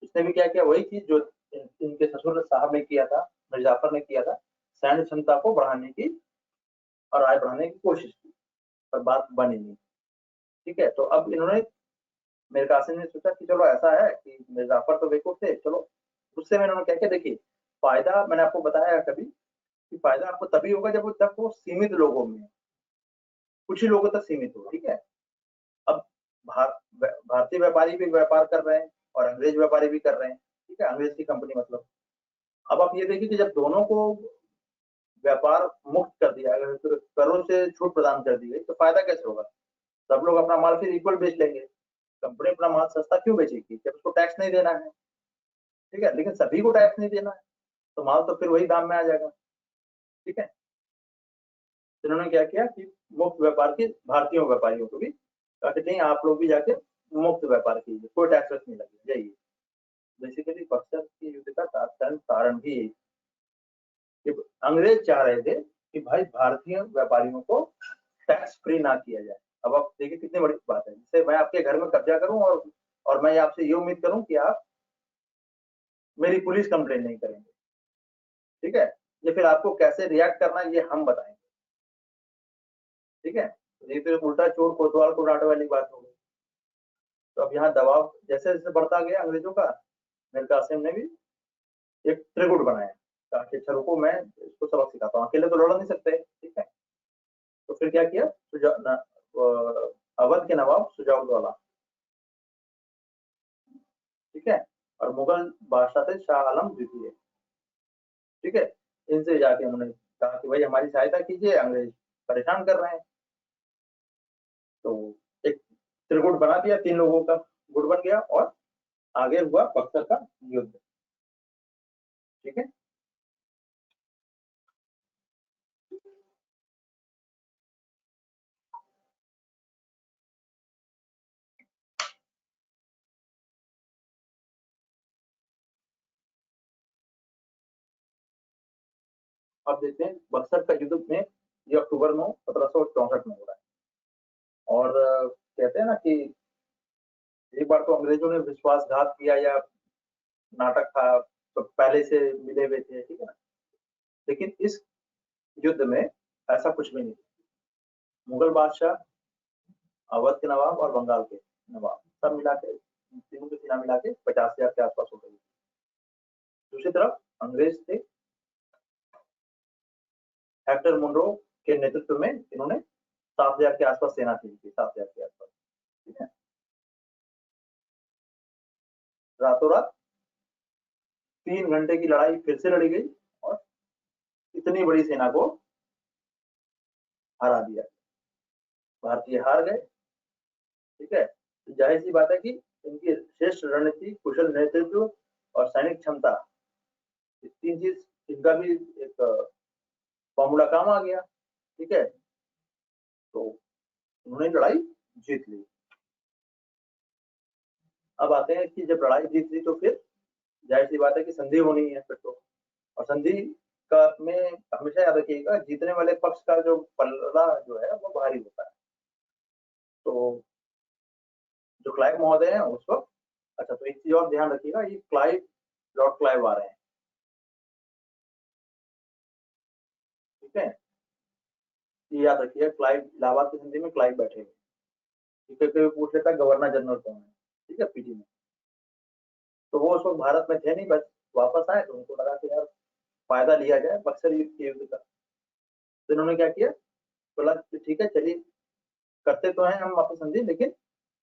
Speaker 1: इसने भी क्या किया, वही चीज जो इनके ससुर साहब ने किया था, मिर्जाफर ने किया था, सैन्य क्षमता को बढ़ाने की और आय बढ़ाने की कोशिश की, पर बात बनी नहीं, ठीक है। तो अब इन्होंने, मीर कासिम ने सोचा कि चलो ऐसा है कि मिर्जाफर तो बेवकूफ थे, चलो गुस्से में इन्होंने क्या किया, देखिए फायदा मैंने आपको बताया कभी कि फायदा आपको तभी होगा जब वो सीमित लोगों में, कुछ ही लोगों तक सीमित हो, ठीक है। अब भारतीय व्यापारी भी व्यापार कर रहे हैं और अंग्रेज व्यापारी भी कर रहे हैं, ठीक है, अंग्रेज की कंपनी मतलब। अब आप ये देखिए कि जब दोनों को व्यापार मुक्त कर दिया, अगर करों से छूट प्रदान कर दी गई, तो फायदा कैसे होगा, सब लोग अपना माल फिर इक्वल बेच लेंगे। कंपनी अपना माल सस्ता क्यों बेचेगी जब उसको टैक्स नहीं देना है, ठीक है, लेकिन सभी को टैक्स नहीं देना है, तो माल तो फिर वही दाम में आ जाएगा, ठीक है। इन्होंने क्या किया कि मुक्त व्यापार की भारतीयों व्यापारियों को भी कहा कि नहीं, आप लोग भी जाके मुक्त व्यापार कीजिए, कोई टैक्सेस नहीं लगे, जाइए। बेसिकली बक्सर की युद्ध का कारण भी यही, कि अंग्रेज चाह रहे थे कि भाई भारतीय व्यापारियों को टैक्स फ्री ना किया जाए। अब आप देखिए कितनी बड़ी बात है, जैसे मैं आपके घर में कब्जा करूं और मैं आपसे ये उम्मीद करूं कि आप मेरी पुलिस कंप्लेन नहीं करेंगे, ठीक है, ये फिर आपको कैसे रिएक्ट करना है ये हम बताएंगे, ठीक है। ये फिर उल्टा चोर कोतवाल को डांटे वाली बात हो गई। तो अब यहाँ दबाव जैसे जैसे बढ़ता गया अंग्रेजों का, मीर कासिम ने भी एक त्रिगुट बनाया, ताकि अच्छा रुको मैं इसको सबक सिखाता हूँ, अकेले तो लड़ नहीं सकते, ठीक है। तो फिर क्या किया, अवध के नवाब सुजाउद्दौला, ठीक है, और मुगल बादशाह थे शाह आलम द्वितीय, ठीक है, इनसे जाके उन्होंने कहा कि भाई हमारी सहायता कीजिए, अंग्रेज परेशान कर रहे हैं। तो एक त्रिगुट बना दिया, 3 लोगों का गुट बन गया, और आगे हुआ बक्सर का युद्ध, ठीक है। अब देखते हैं बक्सर का युद्ध में, ये अक्टूबर 9 1764 में हो रहा है। और कहते हैं ना कि एक बार तो अंग्रेजों ने विश्वासघात किया, या नाटक था, तो पहले से मिले हुए थे, ठीक है ना। लेकिन इस युद्ध में ऐसा कुछ भी नहीं। मुगल बादशाह, अवध के नवाब और बंगाल के नवाब सब मिला के, तीनों की सेना मिला के 50,000 के आसपास हो गई। दूसरी तरफ अंग्रेज थे, हेक्टर मुनरो के नेतृत्व में इन्होंने 7,000 के आसपास सेना थी, 7,000 के आसपास, ठीक है। रातों रात 3 घंटे की लड़ाई फिर से लड़ी गई, और इतनी बड़ी सेना को हरा दिया, भारतीय हार गए, ठीक है। तो जाहिर सी बात है कि इनकी श्रेष्ठ रणनीति, कुशल नेतृत्व और सैनिक क्षमता, ये 3 चीज, इनका भी एक फॉर्मूला काम आ गया, ठीक है। तो उन्होंने लड़ाई जीत ली। अब आते हैं कि जब लड़ाई जीत ली तो फिर जाहिर सी बात है कि संधि होनी है फिर तो। और संधि का में हमेशा याद रखिएगा, जीतने वाले पक्ष का जो पल्ला जो है वो भारी होता है। तो जो क्लाइव महोदय हैं उस वक्त, अच्छा तो एक चीज और ध्यान रखिएगा, ये क्लाइव, लॉर्ड क्लाइव आ रहे हैं, ठीक है। ये याद रखिएगा, क्लाइव इलाहाबाद की संधि में क्लाइव बैठे हुए, ठीक है। कोई पूछ लेता है गवर्नर जनरल कौन है, ठीक है, पीटी में। तो वो उस वक्त भारत में थे नहीं, बस वापस आए तो उनको लगा कि यार फायदा लिया जाए बक्सर युद्ध के युद्ध का। तो इन्होंने क्या किया, बोला कि ठीक है चलिए, करते तो हैं हम वापस संधि, लेकिन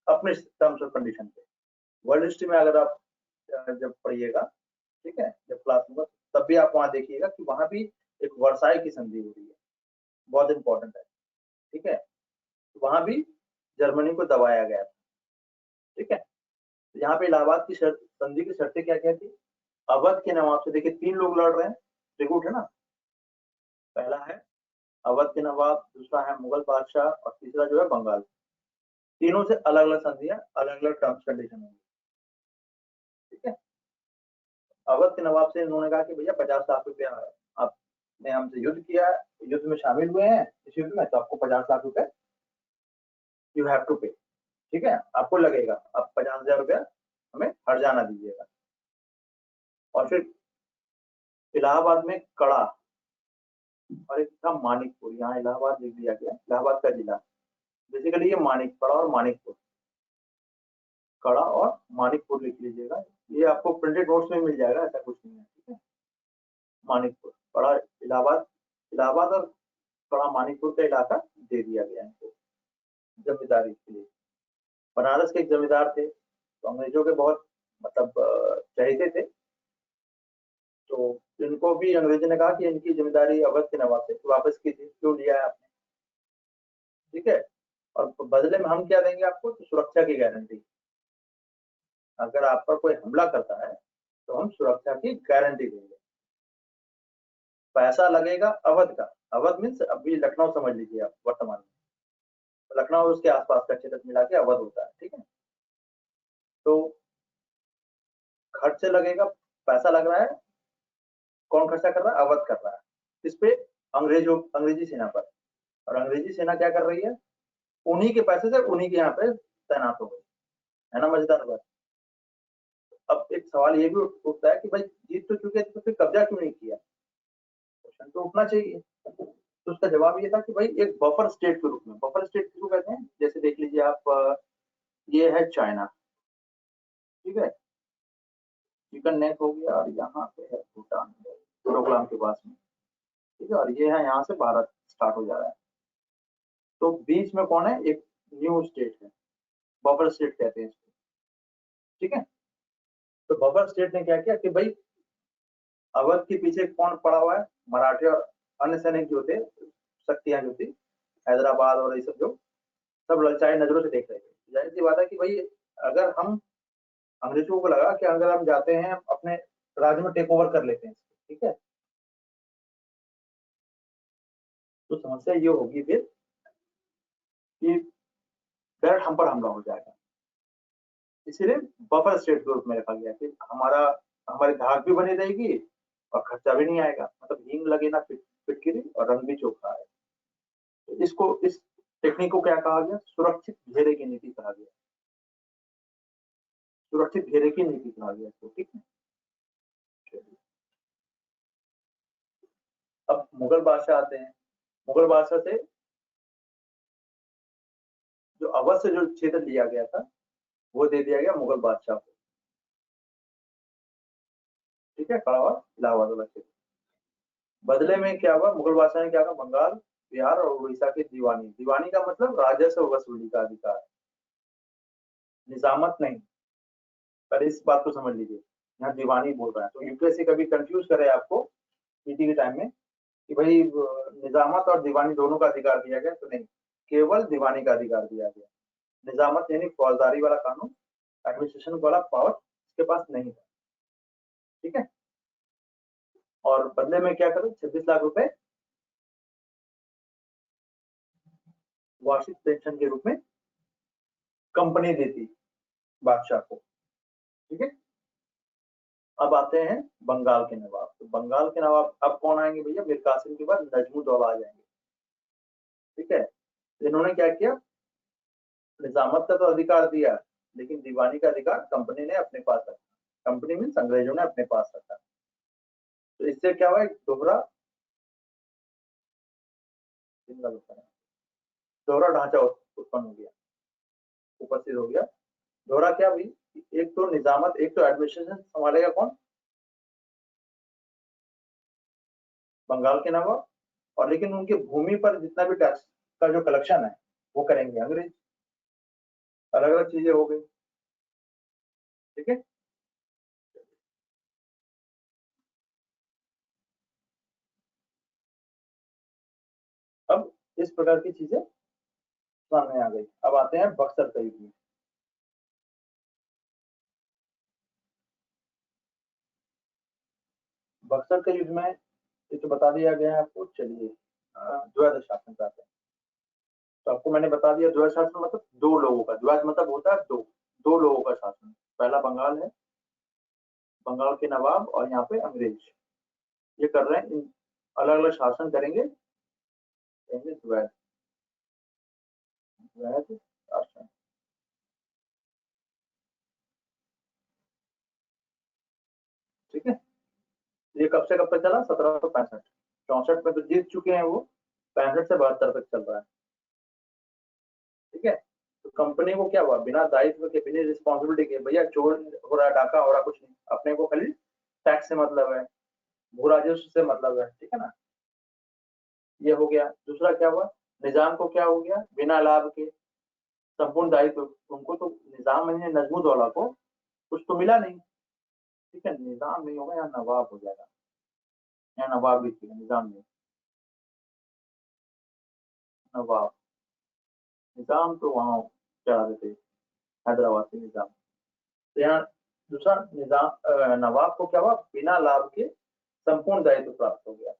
Speaker 1: अपने टर्म्स और कंडीशन पे। वर्ल्ड हिस्ट्री में अगर आप जब पढ़िएगा, ठीक है, जब क्लास में, तब भी आप वहां देखिएगा कि वहां भी एक वर्साई की संधि हो रही है, बहुत इंपॉर्टेंट है, ठीक है। वहां भी जर्मनी को दबाया गया, ठीक है। तो यहाँ पे इलाहाबाद की संधि की शर्तें क्या क्या थी। अवध के नवाब से, देखिए 3 लोग लड़ रहे हैं, त्रिकूट है ना। पहला है अवध के नवाब, दूसरा है मुगल बादशाह, और तीसरा जो है बंगाल। तीनों से अलग अलग संधियां, अलग अलग टर्म्स कंडीशन होंगी, ठीक है। अवध के नवाब से इन्होंने कहा कि भैया 50 लाख रुपया आपने हमसे युद्ध किया है, युद्ध में शामिल हुए हैं इस युद्ध में, तो आपको 50 लाख रुपए यू हैव टू पे, ठीक है, आपको लगेगा, आप 50,000 रुपया हमें हर्जाना दीजिएगा। और फिर इलाहाबाद में कड़ा, और एक था मानिकपुर, यहाँ इलाहाबाद लिख दिया गया, इलाहाबाद का जिला। बेसिकली ये मानिकपड़ा और मानिकपुर, कड़ा और मानिकपुर लिख लीजिएगा, ये आपको प्रिंटेड नोट्स में मिल जाएगा, ऐसा कुछ नहीं है, ठीक है। मानिकपुर, कड़ा इलाहाबाद, इलाहाबाद और कड़ा मानिकपुर का इलाका दे दिया गया इनको जमींदारी के लिए। बनारस के एक जमींदार थे, तो अंग्रेजों के बहुत मतलब चहेते थे, तो इनको भी अंग्रेजों ने कहा कि इनकी जिम्मेदारी अवध के नवाब से वापस कीजिए, क्यों लिया है आपने, ठीक है। और बदले में हम क्या देंगे आपको, तो सुरक्षा की गारंटी, अगर आप पर कोई हमला करता है तो हम सुरक्षा की गारंटी देंगे। पैसा लगेगा अवध का। अवध मीन्स अभी लखनऊ समझ लीजिए आप, वर्तमान में लखनऊ उसके आसपास का क्षेत्र मिला के अवध होता है, ठीक है। तो खर्च लगेगा, पैसा लग रहा है, कौन खर्चा कर रहा है? अवध कर रहा है। इस पे अंग्रेजी सेना पर। और अंग्रेजी सेना क्या कर रही है? उन्हीं के पैसे से उन्हीं के यहाँ पे तैनात हो गई, है ना मजेदार बात। अब एक सवाल ये भी उठता है कि भाई जीत तो चुके थे तो फिर कब्जा क्यों नहीं किया? क्वेश्चन तो उठना चाहिए। तो उसका जवाब ये था कि भाई एक बफर स्टेट के रूप में, बफर स्टेट किसको कहते हैं? जैसे देख लीजिए आप, ये है चाइना, ठीक है, चिकन नेक हो गया, और यहाँ पे है भूटान, डोकलाम के पास में, ठीक है, और ये है यहाँ से भारत स्टार्ट हो जा रहा है। तो बीच में कौन है? एक न्यू स्टेट है, बफर स्टेट कहते हैं इसको, ठीक है। तो बफर स्टेट ने क्या किया कि भाई अवध के पीछे कौन पड़ा हुआ है? मराठे और अन्य सैनिक जो थे, शक्तियां जो थी, हैदराबाद और ये सब, जो सब ललचाई नजरों से देख रहे थे। जाहिर सी बात है कि भाई अगर हम, अंग्रेजों को लगा कि अगर हम जाते हैं अपने राज्य में टेक ओवर कर लेते हैं, ठीक है, तो समस्या ये होगी फिर कि डायरेक्ट हम पर हमला हो जाएगा। इसीलिए बफर स्टेट के रूप में रखा गया कि हमारी धाक भी बनी रहेगी और खर्चा भी नहीं आएगा, मतलब हींग लगे ना फिटकिरी, और रंग भी चोखा है। तो इसको, इस टेक्निक को क्या कहा गया? सुरक्षित घेरे की नीति कहा गया। सुरक्षित घेरे की नीति कहा गया इसको, ठीक है। अब मुगल बादशाह आते हैं। मुगल बादशाह से जो अवध से जो क्षेत्र लिया गया था वो दे दिया गया मुगल बादशाह को, ठीक है, कड़ावा इलाहाबाद वाला क्षेत्र। बदले में क्या हुआ? मुगल बादशाह ने क्या कहा? बंगाल, बिहार और उड़ीसा की दीवानी, दीवानी का मतलब राजस्व वसूली का अधिकार, निजामत नहीं। पर इस बात को समझ लीजिए, यहाँ दीवानी बोल रहा है। तो यूपीएससी कभी कंफ्यूज करे आपको पीटी के टाइम में कि भाई निजामत और दीवानी दोनों का अधिकार दिया गया, तो नहीं, केवल दीवानी का अधिकार दिया गया। निजामत यानी फौजदारी वाला कानून, एडमिनिस्ट्रेशन वाला पावर इसके पास नहीं था, ठीक है। और बदले में क्या करो? 26 लाख रुपए वार्षिक पेंशन के रूप में कंपनी देती बादशाह को, ठीक है। अब आते हैं बंगाल के नवाब। तो बंगाल के नवाब अब कौन आएंगे भैया? मीर कासिम के बाद नजमुद्दौला आ जाएंगे, ठीक है। तो इन्होंने क्या किया? निजामत का तो अधिकार दिया, लेकिन दीवानी का अधिकार कंपनी ने अपने पास रखा। कंपनी मीन्स अंग्रेजों ने अपने पास रखा। तो इससे क्या हुआ? एक दोहरा ढांचा उत्पन्न हो गया, उपस्थित हो गया। दोहरा क्या हुई? एक तो निजामत, एक तो एडमिनिस्ट्रेशन संभालेगा कौन? बंगाल के नवाब। और लेकिन उनके भूमि पर जितना भी टैक्स का जो कलेक्शन है वो करेंगे अंग्रेज। अलग अलग चीजें हो गई, ठीक है। अब इस प्रकार की चीजें सामने आ गई। अब आते हैं बक्सर का युद्ध में। बक्सर के युद्ध में ये तो बता दिया गया है आपको। चलिए द्वैध शासन का आते हैं। तो आपको मैंने बता दिया, द्वैध शासन मतलब दो लोगों का, द्वैध मतलब होता है दो, दो लोगों का शासन। पहला बंगाल है, बंगाल के नवाब और यहाँ पे अंग्रेज, ये कर रहे हैं, अलग अलग शासन करेंगे, कहेंगे द्वैध, द्वैध शासन, ठीक है। ये कब से कब तक चला? 1765। 64 में तो जीत चुके हैं वो, 65 से 72 तक चल रहा है, ठीक है। तो कंपनी को क्या हुआ? बिना दायित्व के, बिना रिस्पॉन्सिबिलिटी के, भैया चोर हो रहा है, डाका हो रहा है, कुछ नहीं, अपने को खाली टैक्स से मतलब है, भू राजस्व से मतलब है, ठीक है ना। ये हो गया। दूसरा क्या हुआ? निजाम को क्या हो गया? बिना लाभ के संपूर्ण दायित्व उनको, तो निजाम में नजमुद्दौला को कुछ तो मिला नहीं, ठीक है। निजाम नहीं होगा, यहाँ नवाब हो जाएगा, यहाँ नवाब भी चाहिए, निजाम नहीं, नवाब। निजाम तो वहां चढ़ा देते हैदराबाद से निजाम। तो यहाँ दूसरा निजाम, नवाब को क्या हुआ? बिना लाभ के संपूर्ण दायित्व प्राप्त हो गया।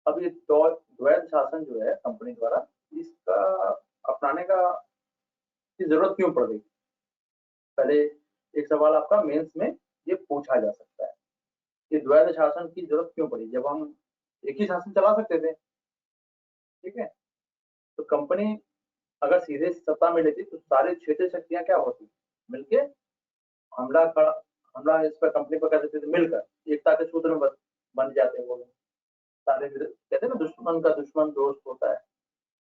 Speaker 1: अब ये द्वैध शासन जो है कंपनी द्वारा, इसका अपनाने का की जरूरत क्यों पड़ गई? पहले एक सवाल आपका मेंस में ये पूछा जा सकता है कि द्वैध शासन की जरूरत क्यों पड़ी, जब हम एक ही शासन चला सकते थे। ठीक है, तो कंपनी अगर सीधे सत्ता में लेती तो सारी क्षेत्रीय शक्तियां क्या होती, मिलके हमला कर हमला इस पर कंपनी पर कर देते थे, मिलकर एकता के सूत्र में बन जाते वो लोग। सारे कहते हैं ना, दुश्मन का दुश्मन दोस्त होता है,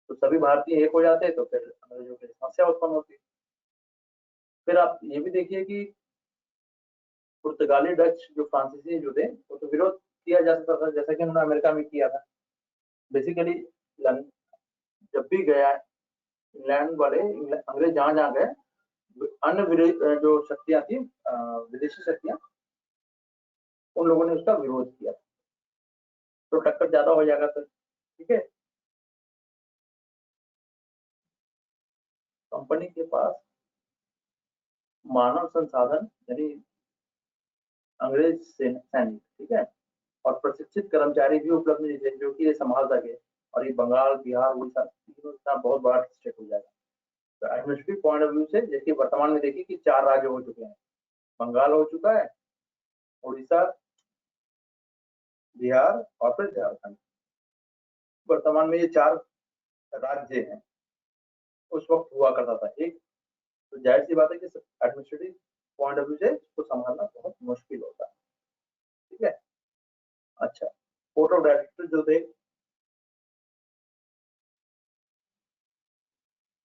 Speaker 1: तो सभी भारतीय एक हो जाते तो फिर अंग्रेजों की समस्या उत्पन्न होती। फिर आप ये भी देखिए कि पुर्तगाली, डच, जो फ्रांसीसी जो थे, वो तो विरोध किया जा सकता था, जैसा कि उन्होंने अमेरिका में किया था। बेसिकली जब भी गया इंग्लैंड वाले, अंग्रेज जहां जहां गए, अन्य जो शक्तियां थी, विदेशी शक्तियां, उन लोगों ने उसका विरोध किया, तो टक्कर ज्यादा हो जाएगा सर। ठीक है, कंपनी के पास मानव संसाधन यानी अंग्रेज सैनिक, ठीक है, और प्रशिक्षित कर्मचारी भी उपलब्ध नहीं थे जो कि ये संभाल सके, और ये बंगाल, बिहार, उड़ीसा तीनों का बहुत बड़ा स्टेट हो जाएगा। तो एडमिनिस्ट्रेटिव पॉइंट ऑफ व्यू से देखिए, वर्तमान में देखिए कि 4 राज्य हो चुके हैं, बंगाल हो चुका है, उड़ीसा, बिहार और फिर झारखंड। वर्तमान में ये 4 राज्य हैं। उस वक्त हुआ करता था एक, तो जाहिर सी बात है कि एडमिनिस्ट्रेटिव पॉइंट ऑफ व्यू से इसको संभालना बहुत मुश्किल होता है। ठीक है, अच्छा, बोर्ड ऑफ डायरेक्टर जो थे,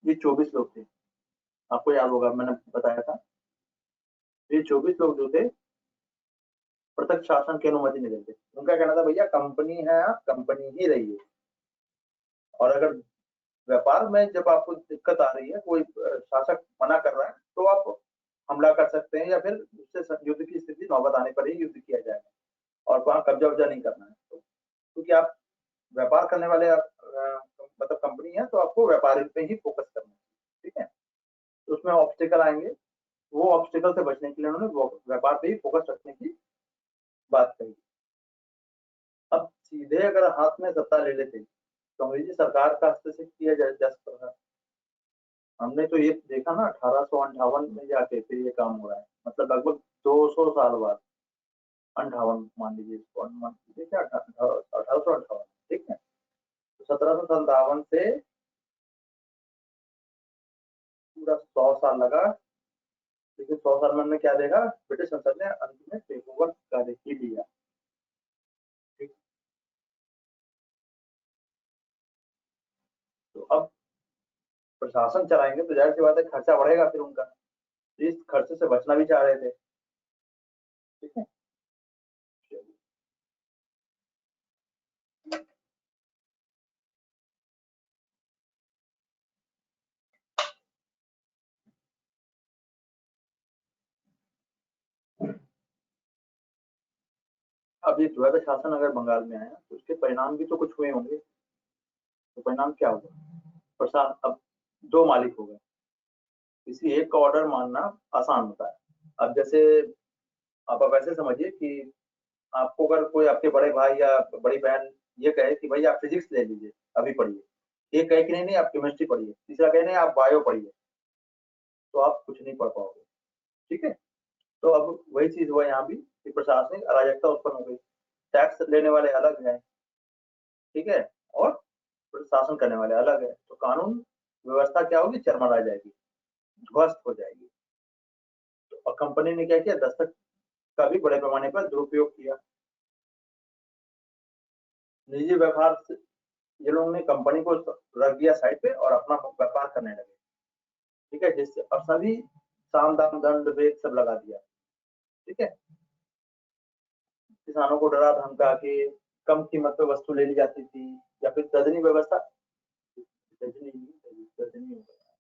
Speaker 1: ये 24 लोग थे, आपको याद होगा मैंने बताया था। ये 24 लोग जो थे, प्रत्यक्ष शासन की अनुमति नहीं देते। उनका कहना था भैया कंपनी है, आप कंपनी ही रहिए, और अगर व्यापार में जब आपको दिक्कत आ रही है, कोई शासक मना कर रहा है, तो आप हमला कर सकते हैं, या फिर उससे युद्ध की स्थिति नौबत आने पर ही युद्ध किया जाएगा, और वहां कब्जा वब्जा नहीं करना है। तो क्योंकि आप व्यापार करने वाले मतलब कंपनी है, तो आपको व्यापार पे ही फोकस करना है। ठीक है, तो उसमें ऑब्स्टिकल आएंगे, वो ऑब्स्टिकल से बचने के लिए उन्होंने व्यापार पे ही फोकस रखने की बात कही। अब सीधे अगर हाथ में सत्ता ले लेते तो अंग्रेजी सरकार का हस्तक्षेप किया जा सकता था। हमने तो ये देखा ना, 1858 में जाके फिर ये काम हो रहा है, मतलब लगभग 200 साल बाद, 58 मान लीजिए इसको, अनुमान कीजिए क्या, 1858। ठीक है, तो 1757 से पूरा 100 साल लगा, लेकिन 100 साल में हमने क्या देखा, ब्रिटिश संसद ने अंत में टेक ओवर कर ही लिया। ठीक, तो अब प्रशासन चलाएंगे तो जाहिर सी बात है खर्चा बढ़ेगा फिर उनका, इस खर्चे से बचना भी चाह रहे थे। ठीक है, अब ये द्वैध शासन अगर बंगाल में आया तो उसके परिणाम भी तो कुछ हुए होंगे। तो परिणाम क्या होगा? प्रशासन अब 2 मालिक हो गए, किसी एक का ऑर्डर मानना आसान होता है। अब जैसे आप ऐसे समझिए कि आपको अगर कोई आपके बड़े भाई या बड़ी बहन ये कहे कि भाई आप फिजिक्स ले लीजिए, अभी पढ़िए, एक कहे कि नहीं नहीं आप केमिस्ट्री पढ़िए, तीसरा कहे नहीं आप बायो पढ़िए, तो आप कुछ नहीं पढ़ पाओगे। ठीक है, तो अब वही चीज हुआ यहाँ भी कि प्रशासनिक अराजकता उत्पन्न हो गई, टैक्स लेने वाले अलग हैं, ठीक है, और शासन करने वाले अलग है, तो कानून व्यवस्था क्या होगी, चरमरा जाएगी, ध्वस्त हो जाएगी। तो और कंपनी ने क्या किया, दस्तक का भी बड़े पैमाने पर दुरुपयोग किया। निजी व्यवहार से ये लोगों ने कंपनी को रख दिया साइड पे और अपना व्यापार करने लगे। ठीक है, जिससे अब सभी साम दाम दंड भेद सब लगा दिया। ठीक है, किसानों को डरा धमका के कम कीमत पे वस्तु ले ली जाती थी, या फिर ददनी व्यवस्था, ददनी ददनी हो गया,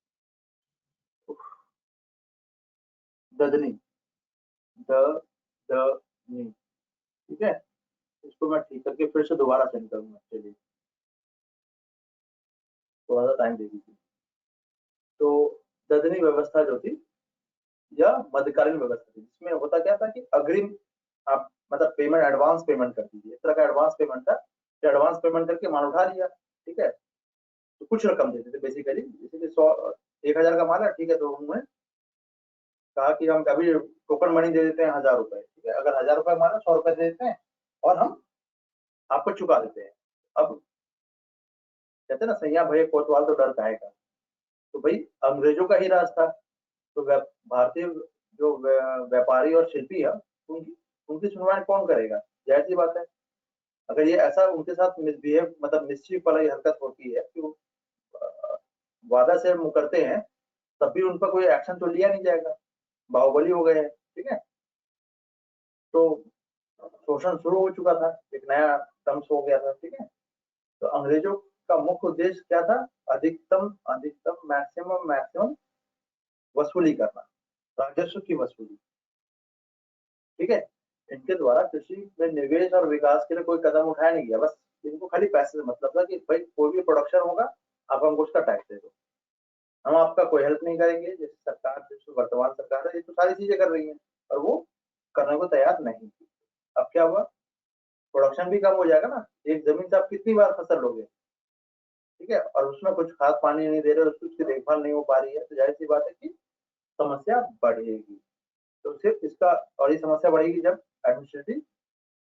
Speaker 1: ददनी, द द नी। ठीक है, इसको मैं ठीक करके फिर से दोबारा सेंड करूंगा, चलिए थोड़ा सा टाइम दे दीजिए। तो ददनी व्यवस्था जो थी, या मध्यकालीन व्यवस्था थी, जिसमें होता क्या था कि अग्रिम आप मतलब पेमेंट, एडवांस पेमेंट कर दीजिए, इस तरह का एडवांस पेमेंट था, एडवांस पेमेंट करके माल उठा लिया, ठीक है। तो कुछ रकम देते थे बेसिकली, जैसे कि 1,000 का माल है, ठीक है, तो उन्होंने कहा कि हम अभी टोकन मनी दे देते हैं 1,000 रुपए, ठीक है, अगर 1,000 रुपए माल है 100 रुपए दे देते हैं और हम आपको चुका देते हैं। अब कहते हैं ना, सैया भैया कोतवाल तो डर काहे का। तो भाई अंग्रेजों का ही राज था, तो भारतीय जो व्यापारी और शिल्पी है, उनकी उनकी सुनवाई कौन करेगा? जाहिर सी बात है। अगर ये ऐसा उनके साथ मिसबिहेव, मतलब मिसचिफ वाली हरकत होती है कि वो वादा से मुकरते हैं, तब भी उन पर कोई एक्शन तो लिया नहीं जाएगा, बाहुबली हो गए हैं, ठीक है। तो शोषण शुरू हो चुका था, एक नया टर्म्स हो गया था, ठीक है। तो अंग्रेजों का मुख्य उद्देश्य क्या था? अधिकतम अधिकतम मैक्सिमम मैक्सिमम वसूली करना, राजस्व की वसूली, ठीक है। इनके द्वारा कृषि में निवेश और विकास के लिए कोई कदम उठाया नहीं गया, बस इनको खाली पैसे से मतलब था कि भाई कोई भी प्रोडक्शन होगा, आप हमको उसका टैक्स दे दो, हम आपका कोई हेल्प नहीं करेंगे। जैसे सरकार, जैसे वर्तमान सरकार है, ये तो सारी चीजें कर रही है, और वो करने को तैयार नहीं थी। अब क्या हुआ? प्रोडक्शन भी कम हो जाएगा ना, एक जमीन से आप कितनी बार फसल लोगे, ठीक है, और उसमें कुछ खाद पानी नहीं दे रहे, उसकी देखभाल नहीं हो पा रही है, तो जाहिर सी बात है कि समस्या बढ़ेगी। तो सिर्फ इसका, और ये समस्या बढ़ेगी जब एडमिनिस्ट्रेटिव,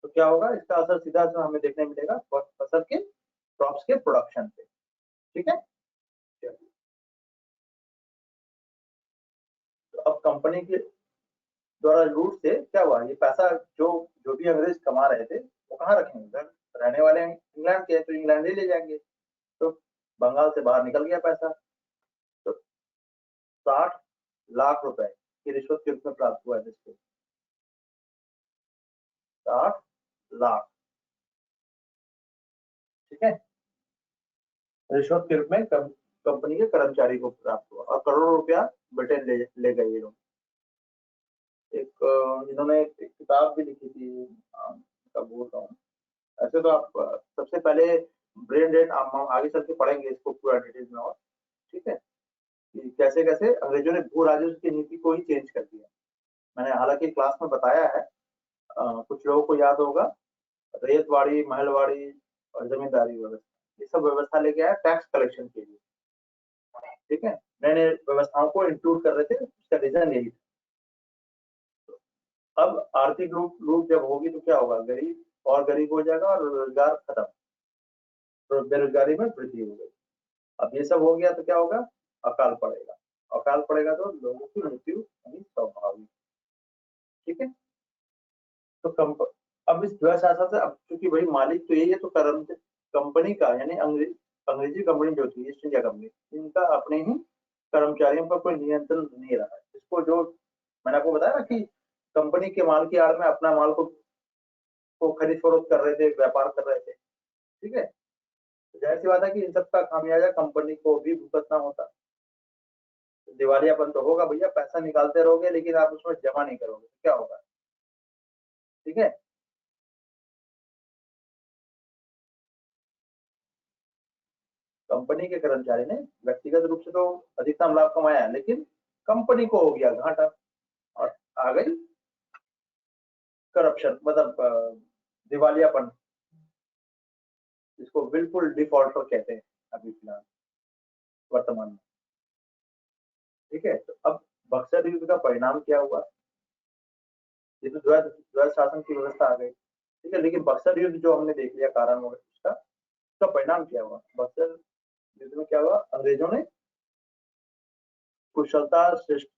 Speaker 1: तो क्या होगा? इसका असर सीधा सा हमें देखने मिलेगा फसल के, क्रॉप्स के प्रोडक्शन पे, ठीक है। तो अब कंपनी के द्वारा लूट से क्या हुआ? ये पैसा जो जो भी अंग्रेज कमा रहे थे, वो कहाँ रखेंगे? घर रहने वाले इंग्लैंड के, तो इंग्लैंड ही ले जाएंगे। तो बंगाल से बाहर निकल गया पैसा। तो 60 लाख रुपए की रिश्वत के रूप में प्राप्त हुआ है जिसको, 60 लाख, ठीक है, रिश्वत के रूप में कंपनी के कर्मचारी को प्राप्त हुआ, और करोड़ों रुपया ब्रिटेन ले गए ये लोग। एक इन्होंने एक किताब भी लिखी थी, क्या बोल रहा हूँ, ऐसे तो आप सबसे पहले ब्रेन डेट हम आगे चल के पढ़ेंगे इसको पूरा डिटेल में, और ठीक है, कि कैसे कैसे अंग्रेजों ने भू राजस्व की नीति को ही चेंज कर दिया। मैंने हालांकि क्लास में बताया है, कुछ लोगों को याद होगा, रैयतवाड़ी, महलवाड़ी और जमींदारी व्यवस्था, ये सब व्यवस्था लेके आया टैक्स कलेक्शन के लिए, ठीक है। नए नए व्यवस्थाओं को इंक्लूड कर रहे थे, उसका रीजन यही था। अब आर्थिक लूट लूट जब होगी तो क्या होगा? गरीब और गरीब हो जाएगा, और रोजगार खत्म, तो बेरोजगारी में वृद्धि हो गई। अब ये सब हो गया तो क्या होगा? अकाल पड़ेगा, अकाल पड़ेगा तो लोगों की मृत्यु होनी स्वाभाविक, ठीक है। तो अब इस व्यवस्था से, अब क्योंकि भाई मालिक तो यही है, तो कंपनी का, यानी अंग्रेजी कंपनी जो थी ईस्ट इंडिया कंपनी, इनका अपने ही कर्मचारियों पर कोई नियंत्रण नहीं रहा है। इसको जो मैंने आपको बताया ना कि कंपनी के माल की आड़ में अपना माल को खरीद फरोख्त कर रहे थे, व्यापार कर रहे थे, ठीक है। तो जाहिर सी बात है कि इन सब का खामियाजा कंपनी को भी भुगतना होता। दिवालियापन तो होगा भैया, पैसा निकालते रहोगे लेकिन आप उसमें जमा नहीं करोगे, तो क्या होगा? ठीक है। कंपनी के कर्मचारी ने व्यक्तिगत रूप से तो अधिकतम लाभ कमाया है, लेकिन कंपनी को हो गया घाटा, और आ गई करप्शन, मतलब दिवालियापन, जिसको बिल्कुल डिफॉल्टर कहते हैं अभी फिलहाल वर्तमान में, ठीक है। तो अब बक्सर युद्ध का परिणाम क्या हुआ? ये तो द्वैध शासन की व्यवस्था आ गई, ठीक है, लेकिन बक्सर युद्ध जो हमने देख लिया कारण हो उसका, उसका परिणाम क्या हुआ? बक्सर युद्ध में क्या हुआ? अंग्रेजों ने कुशलता, श्रेष्ठ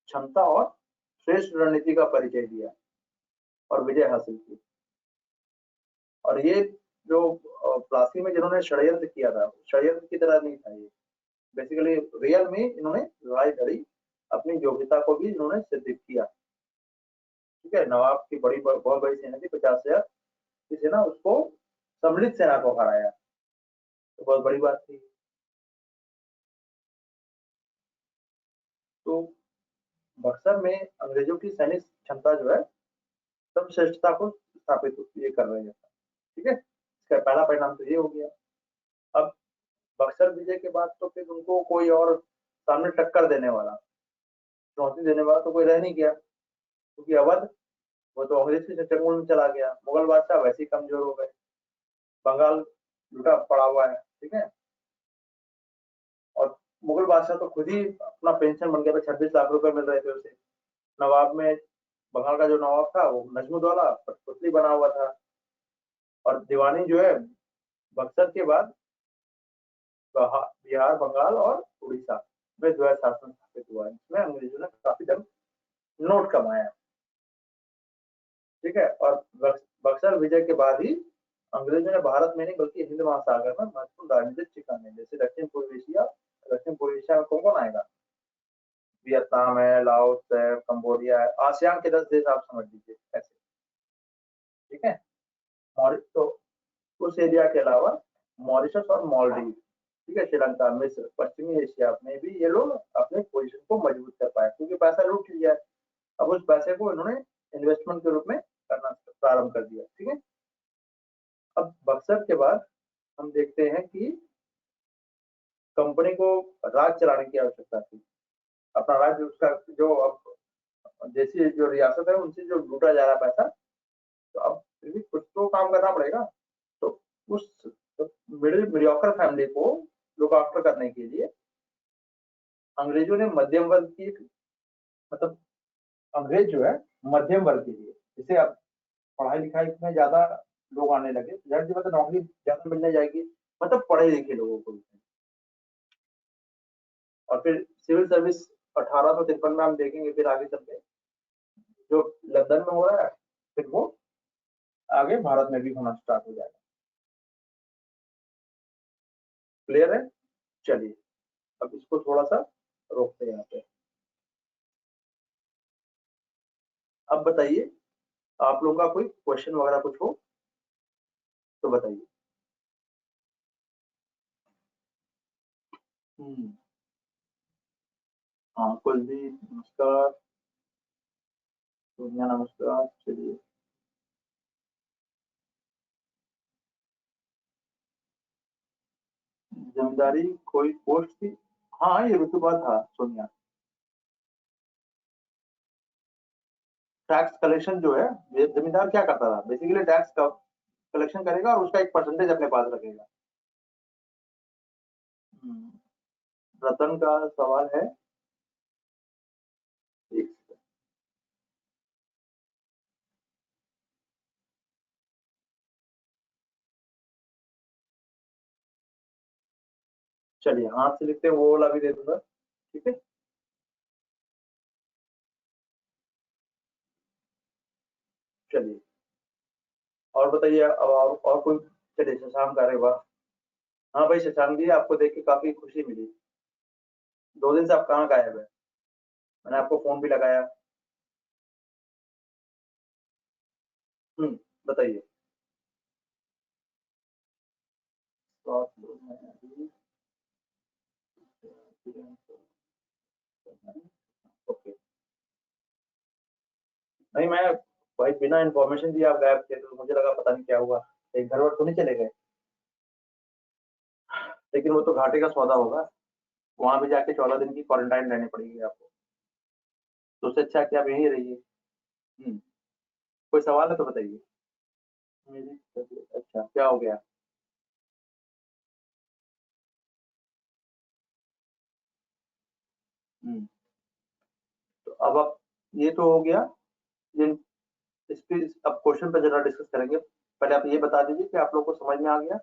Speaker 1: क्षमता और श्रेष्ठ रणनीति का परिचय दिया और विजय हासिल की। और ये जो प्लासी में जिन्होंने षड्यंत्र किया था, षड्यंत्र की तरह नहीं था ये, बेसिकली रियल में इन्होंने लड़ाई लड़ी, अपनी योग्यता को भी इन्होंने सिद्ध किया, ठीक है। नवाब की बहुत बड़ी सेना थी, 50,000 की सेना, उसको सम्मिलित सेना को हराया, तो बहुत बड़ी बात थी। तो बक्सर में अंग्रेजों की सैनिक क्षमता जो है, सब श्रेष्ठता को स्थापित ये कर रहे हैं, ठीक है। इसका पहला परिणाम तो ये हो गया। अब बक्सर विजय के बाद तो फिर उनको कोई और सामने टक्कर देने वाला, चुनौती देने वाला तो कोई रह नहीं गया, क्योंकि अवध वो तो अंग्रेज के चंगुल में चला गया, मुगल बादशाह वैसे ही कमजोर हो गए, बंगाल लूटा पड़ा हुआ है, ठीक है। और मुगल बादशाह तो खुद ही अपना पेंशन बन गया था, 26 लाख रुपए मिल रहे थे उसे। नवाब में बंगाल का जो नवाब था वो नजमुद्दौला कठपुतली बना हुआ था। और दीवानी जो है बक्सर के बाद बिहार, बंगाल और उड़ीसा में जो है शासन स्थापित हुआ है। इसमें अंग्रेजों ने काफी दम नोट कमाया, ठीक है। और बक्सर विजय के बाद ही अंग्रेजों ने भारत में नहीं बल्कि हिंद महासागर में महत्वपूर्ण राजनीतिक ठिकाने, जैसे दक्षिण पूर्व एशिया में कौन कौन आएगा, वियतनाम है, लाओस है, कंबोडिया है, आसियान के 10 देश आप समझ लीजिए ऐसे, ठीक है। तो उस एरिया के अलावा मॉरिशस और मालदीव, ठीक है, श्रीलंका, मिस्र, पश्चिमी एशिया में भी ये लोग अपने पोजीशन को मजबूत कर पाए, क्योंकि पैसा लूट लिया। अब उस पैसे को इन्होंने इन्वेस्टमेंट के रूप में करना प्रारंभ कर दिया, ठीक है। अब बक्सर के बाद हम देखते हैं कि कंपनी को राज चलाने की आवश्यकता थी। अपना राज्य, उसका जो अब जैसी जो रियासत है उनसे जो लूटा जा रहा पैसा, तो अब फिर भी कुछ तो काम करना पड़ेगा। तो उस मीडियोकर फैमिली को लुक आफ्टर करने के लिए अंग्रेजों ने मध्यम वर्ग की, मतलब अंग्रेज जो है मध्यम वर्ग के लिए, जैसे अब पढ़ाई लिखाई में ज्यादा लोग आने लगे, जाहिर सी बात है नौकरी ज्यादा मिलने जाएगी, मतलब पढ़े लिखे लोगों को। और फिर सिविल सर्विस 1853 में हम देखेंगे, फिर आगे चल के जो लंदन में हो रहा है, फिर वो आगे भारत में भी होना स्टार्ट हो जाएगा। क्लियर है? चलिए अब इसको थोड़ा सा रोकते हैं यहाँ पे। अब बताइए, आप लोगों का कोई क्वेश्चन वगैरह कुछ हो तो बताइए। हाँ कुलदीप नमस्कार, सोनिया नमस्कार। चलिए, जमींदारी कोई पोस्ट थी? हाँ ये रुतबा था सोनिया। टैक्स कलेक्शन जो है, ये जमींदार क्या करता था, बेसिकली टैक्स का कलेक्शन करेगा और उसका एक परसेंटेज अपने पास रखेगा। रतन का सवाल है, एक सेकंड। चलिए हाथ से लिखते हैं वो वाला भी दे दूंगा, ठीक है। चलिए और बताइए, अब और कोई। चलिए शशांक, अरे वाह। हाँ भाई शशांक जी, आपको देख के काफी खुशी मिली। 2 दिन से आप कहाँ गायब है, मैंने आपको फोन भी लगाया। बताइए। ओके। नहीं मैं, भाई बिना इन्फॉर्मेशन दिए आप गायब थे तो मुझे लगा पता नहीं क्या हुआ, एक घर वर तो नहीं चले गए। लेकिन वो तो घाटे का सौदा होगा, वहां भी जाके 14 दिन की क्वारंटाइन रहनी पड़ेगी आपको। तो उससे अच्छा कि आप यहीं रहिए। हम्म, कोई सवाल है तो बताइए। मेरी तबीयत, अच्छा क्या हो गया? हम्म, तो अब आप, ये तो हो गया। ये इस पे अब क्वेश्चन पे जरा डिस्कस करेंगे। पहले आप ये बता दीजिए कि आप लोग को समझ में आ गया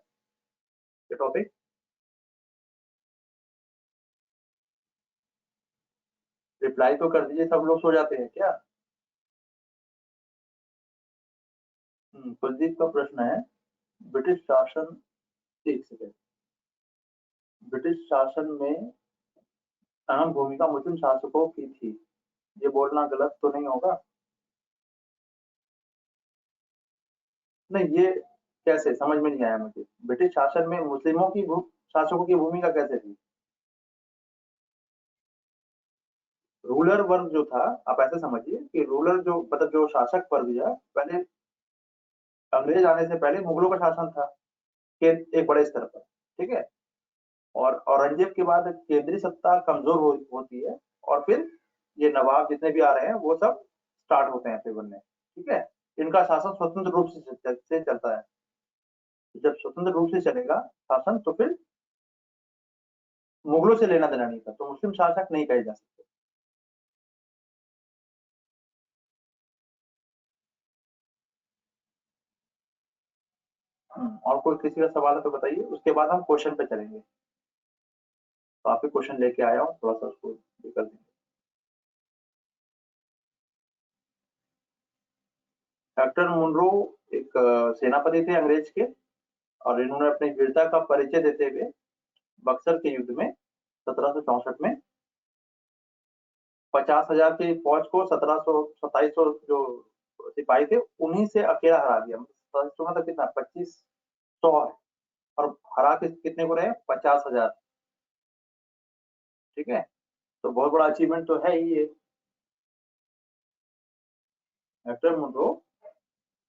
Speaker 1: ये टॉपिक। रिप्लाई तो कर दीजिए, सब लोग सो जाते हैं क्या? कुलदीप का प्रश्न है, ब्रिटिश शासन, एक सेकेंड, ब्रिटिश शासन में अहम भूमिका मुस्लिम शासकों की थी, ये बोलना गलत तो नहीं होगा? नहीं ये कैसे, समझ में नहीं आया मुझे, ब्रिटिश शासन में मुस्लिमों की शासकों की भूमिका कैसे थी? रूलर वर्ग जो था, आप ऐसे समझिए कि रूलर जो मतलब जो शासक वर्ग है, पहले अंग्रेज आने से पहले मुगलों का शासन था के एक बड़े स्तर पर, ठीक है। और औरंगजेब के बाद केंद्रीय सत्ता कमजोर होती है, और फिर ये नवाब जितने भी आ रहे हैं वो सब स्टार्ट होते हैं फिर बनने। ठीक है। इनका शासन स्वतंत्र रूप से चलता है। जब स्वतंत्र रूप से चलेगा शासन, तो फिर मुगलों से लेना देना नहीं था, तो मुस्लिम शासक नहीं कहे जा सकते। और कोई किसी का सवाल है तो बताइए, उसके बाद हम क्वेश्चन पे चलेंगे। तो आप ही क्वेश्चन लेके आया हूँ, थोड़ा सा उसको कर देंगे। डॉक्टर मुनरो एक सेनापति थे अंग्रेज के, और इन्होंने अपनी वीरता का परिचय देते हुए बक्सर के युद्ध में 1764 में 50,000 की फौज को 2700 जो सिपाही थे उन्हीं से अकेला हरा दिया। मतलब कितना, 2500 है, और हरा कितने को रहे, 50,000। ठीक है, तो बहुत बड़ा अचीवमेंट तो है ही ये। डॉक्टर मुनरो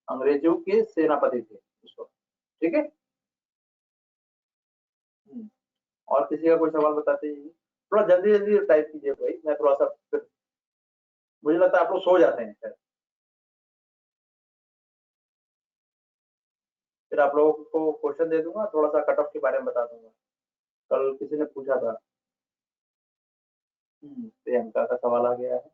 Speaker 1: अंग्रेजों के सेनापति थे उस वक्त। ठीक है। और किसी का कोई सवाल बताते ही, थोड़ा जल्दी जल्दी टाइप कीजिए भाई, मैं थोड़ा सा फिर, मुझे लगता है आप लोग सो जाते हैं शायद। फिर आप लोगों को क्वेश्चन दे दूंगा, थोड़ा सा कट ऑफ के बारे में बता दूंगा। कल किसी ने पूछा था। प्रियंका का सवाल आ गया है।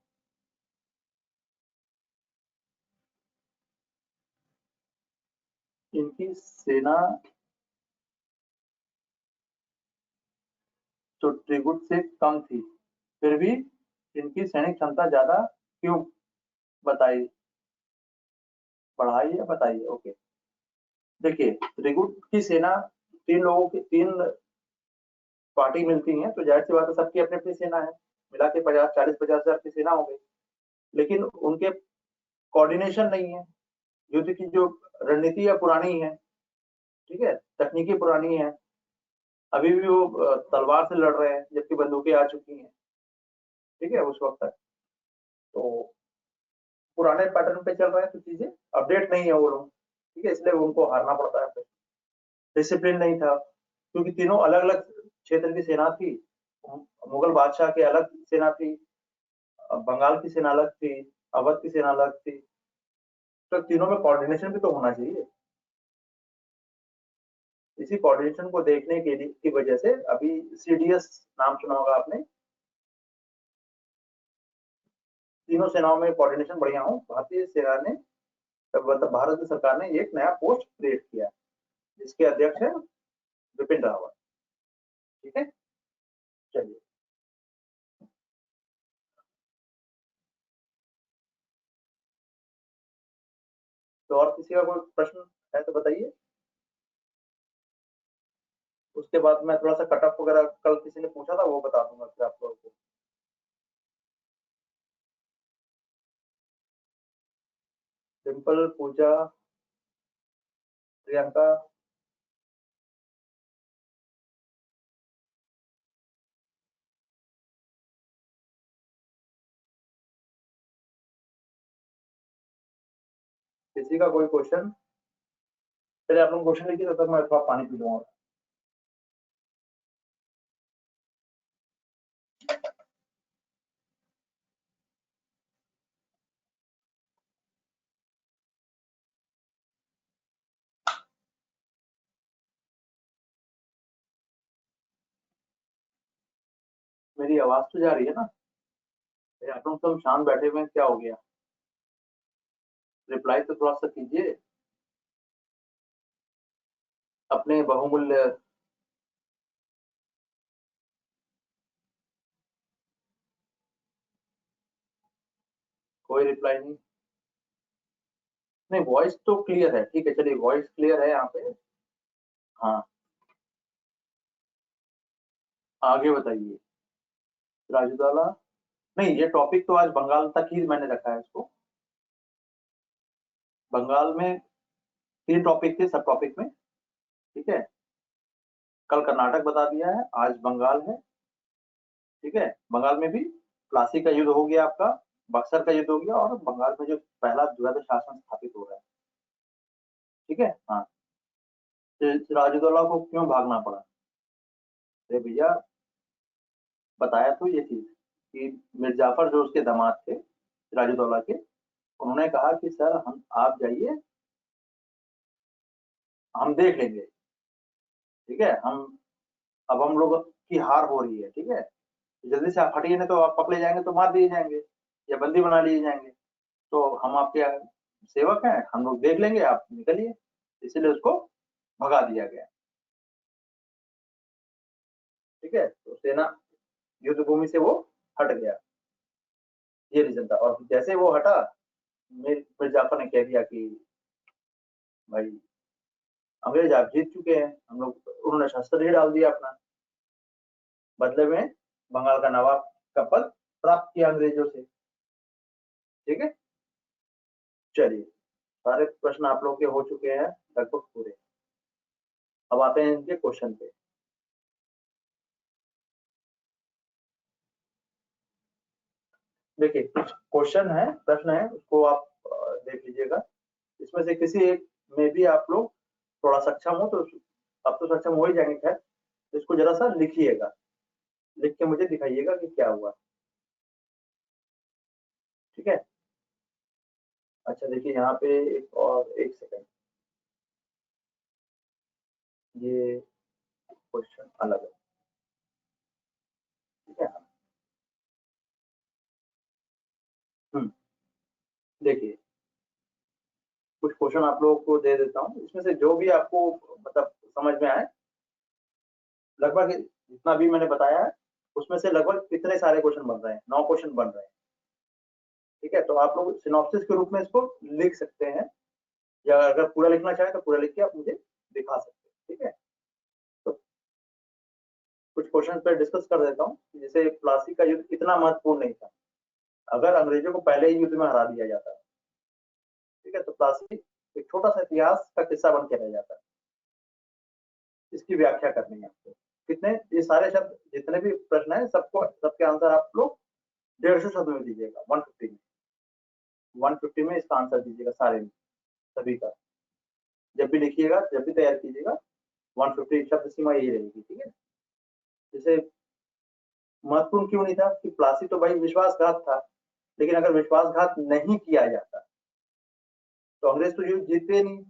Speaker 1: इनकी सेना तो त्रिगुट से कम थी, फिर भी इनकी सैनिक क्षमता ज्यादा क्यों, बताइए, बढ़ाइए बताइए। ओके, देखिए, त्रिगुट की सेना, तीन लोगों की, तीन पार्टी मिलती हैं, तो जाहिर सी बात है सबकी अपनी अपनी सेना है। मिला के 40-50 हजार की सेना हो गई, लेकिन उनके कोऑर्डिनेशन नहीं है। युद्ध की जो रणनीति है पुरानी है, ठीक है, तकनीकी पुरानी है। अभी भी वो तलवार से लड़ रहे हैं, जबकि बंदूकें आ चुकी हैं। ठीक है, उस वक्त तक तो पुराने पैटर्न पे चल रहे हैं, तो चीजें अपडेट नहीं है वो लोग। ठीक है, इसलिए उनको हारना पड़ता है। डिसिप्लिन नहीं था, क्योंकि तीनों अलग अलग क्षेत्र की सेना थी। मुगल बादशाह की अलग सेना थी, बंगाल की सेना अलग थी, अवध की सेना अलग थी। तो तीनों में कोऑर्डिनेशन भी तो होना चाहिए। इसी कोऑर्डिनेशन को देखने के लिए की वजह से अभी सीडीएस नाम सुना होगा आपने। तीनों सेनाओं में कोऑर्डिनेशन बढ़िया हो, भारतीय सेना ने, मतलब भारत सरकार ने एक नया पोस्ट क्रिएट किया, जिसके अध्यक्ष है बिपिन रावत। ठीक है, चलिए। तो और किसी का कोई प्रश्न है तो बताइए, उसके बाद मैं थोड़ा सा कट ऑफ वगैरह कल किसी ने पूछा था वो बता दूंगा फिर आप लोगों को। सिंपल, पूजा, प्रियंका। किसी का कोई क्वेश्चन? चलिए आप लोग क्वेश्चन लिखिए, तब तक मैं थोड़ा पानी पी लूंगा। मेरी आवाज तो जा रही है ना? आप लोग सब शांत बैठे हुए हैं, क्या हो गया? रिप्लाई तो थोड़ा सा कीजिए अपने बहुमूल्य। कोई रिप्लाई नहीं। नहीं, वॉइस तो क्लियर है, ठीक है, चलिए वॉइस क्लियर है यहाँ पे। हाँ, आगे बताइए। राजूदाला, नहीं, ये टॉपिक तो आज बंगाल तक ही मैंने रखा है इसको। बंगाल में तीन टॉपिक थे सब टॉपिक में। ठीक है, कल कर्नाटक बता दिया है, आज बंगाल है। ठीक है, बंगाल में भी प्लासी का युद्ध हो गया आपका, बक्सर का युद्ध हो गया, और बंगाल में जो पहला द्वैध शासन स्थापित हो रहा है। ठीक है, हाँ। तो सिराजुद्दौला को क्यों भागना पड़ा? अरे भैया, बताया तो ये चीज कि मिर्जाफर जो उसके दामाद थे सिराजुद्दौला के, उन्होंने कहा कि सर हम आप जाइए, हम देख लेंगे, ठीक है, अब हम लोग की हार हो रही है, ठीक है, तो जल्दी से आप हटिए, नहीं तो आप पकड़े जाएंगे तो मार दिए जाएंगे या बंदी बना लिए जाएंगे। तो हम आपके सेवक हैं, हम लोग देख लेंगे, आप निकलिए। इसीलिए उसको भगा दिया गया। ठीक है, तो सेना युद्ध भूमि से वो हट गया, ये रीजन था। और जैसे वो हटा, मिर्जा जाफर ने कह दिया कि भाई अंग्रेज आप जीत चुके हैं, हम लोग, उन्होंने शस्त्र ही डाल दिया अपना, बदले में बंगाल का नवाब का पद प्राप्त किया अंग्रेजों से। ठीक है, चलिए, सारे प्रश्न आप लोग के हो चुके हैं लगभग पूरे। अब आते हैं इनके क्वेश्चन पे। देखिए, कुछ क्वेश्चन है, प्रश्न है, उसको आप देख लीजिएगा। इसमें से किसी एक में भी आप लोग थोड़ा सक्षम हो तो, अब तो सक्षम हो ही जाएंगे, खैर, तो इसको जरा सा लिखिएगा, लिख के मुझे दिखाइएगा कि क्या हुआ। ठीक है, अच्छा देखिए यहाँ पे एक और, एक सेकंड, ये क्वेश्चन अलग है। ठीक है, हम्म, देखिए कुछ क्वेश्चन आप लोगों को दे देता हूँ, इसमें से जो भी आपको मतलब समझ में आए, लगभग जितना भी मैंने बताया है उसमें से लगभग कितने सारे क्वेश्चन बन रहे हैं, 9 क्वेश्चन बन रहे हैं। ठीक है, तो आप लोग सिनॉप्सिस के रूप में इसको लिख सकते हैं, या अगर पूरा लिखना चाहें तो पूरा लिख के आप मुझे दिखा सकते हैं। ठीक है, तो कुछ क्वेश्चन पे डिस्कस कर देता हूँ। जैसे प्लासी का युद्ध इतना महत्वपूर्ण नहीं था, अगर अंग्रेजों को पहले ही युद्ध में हरा दिया जाता। ठीक है, तो प्लासी एक छोटा सा इतिहास का किस्सा बन के रह जाता है। इसकी व्याख्या करनी है आपको। कितने, ये सारे शब्द जितने भी प्रश्न है सबको, सबके आंसर आप लोग 150 शब्द में दीजिएगा, 150 में, 150 में इसका आंसर दीजिएगा सारे में, सभी का। जब भी लिखिएगा, जब भी तैयार कीजिएगा, 150 शब्द सीमा यही रहेगी। ठीक है, जैसे महत्वपूर्ण क्यों नहीं था कि प्लासी तो भाई विश्वासघात था, लेकिन अगर विश्वासघात नहीं किया जाता तो अंग्रेज तो युद्ध जीतते नहीं।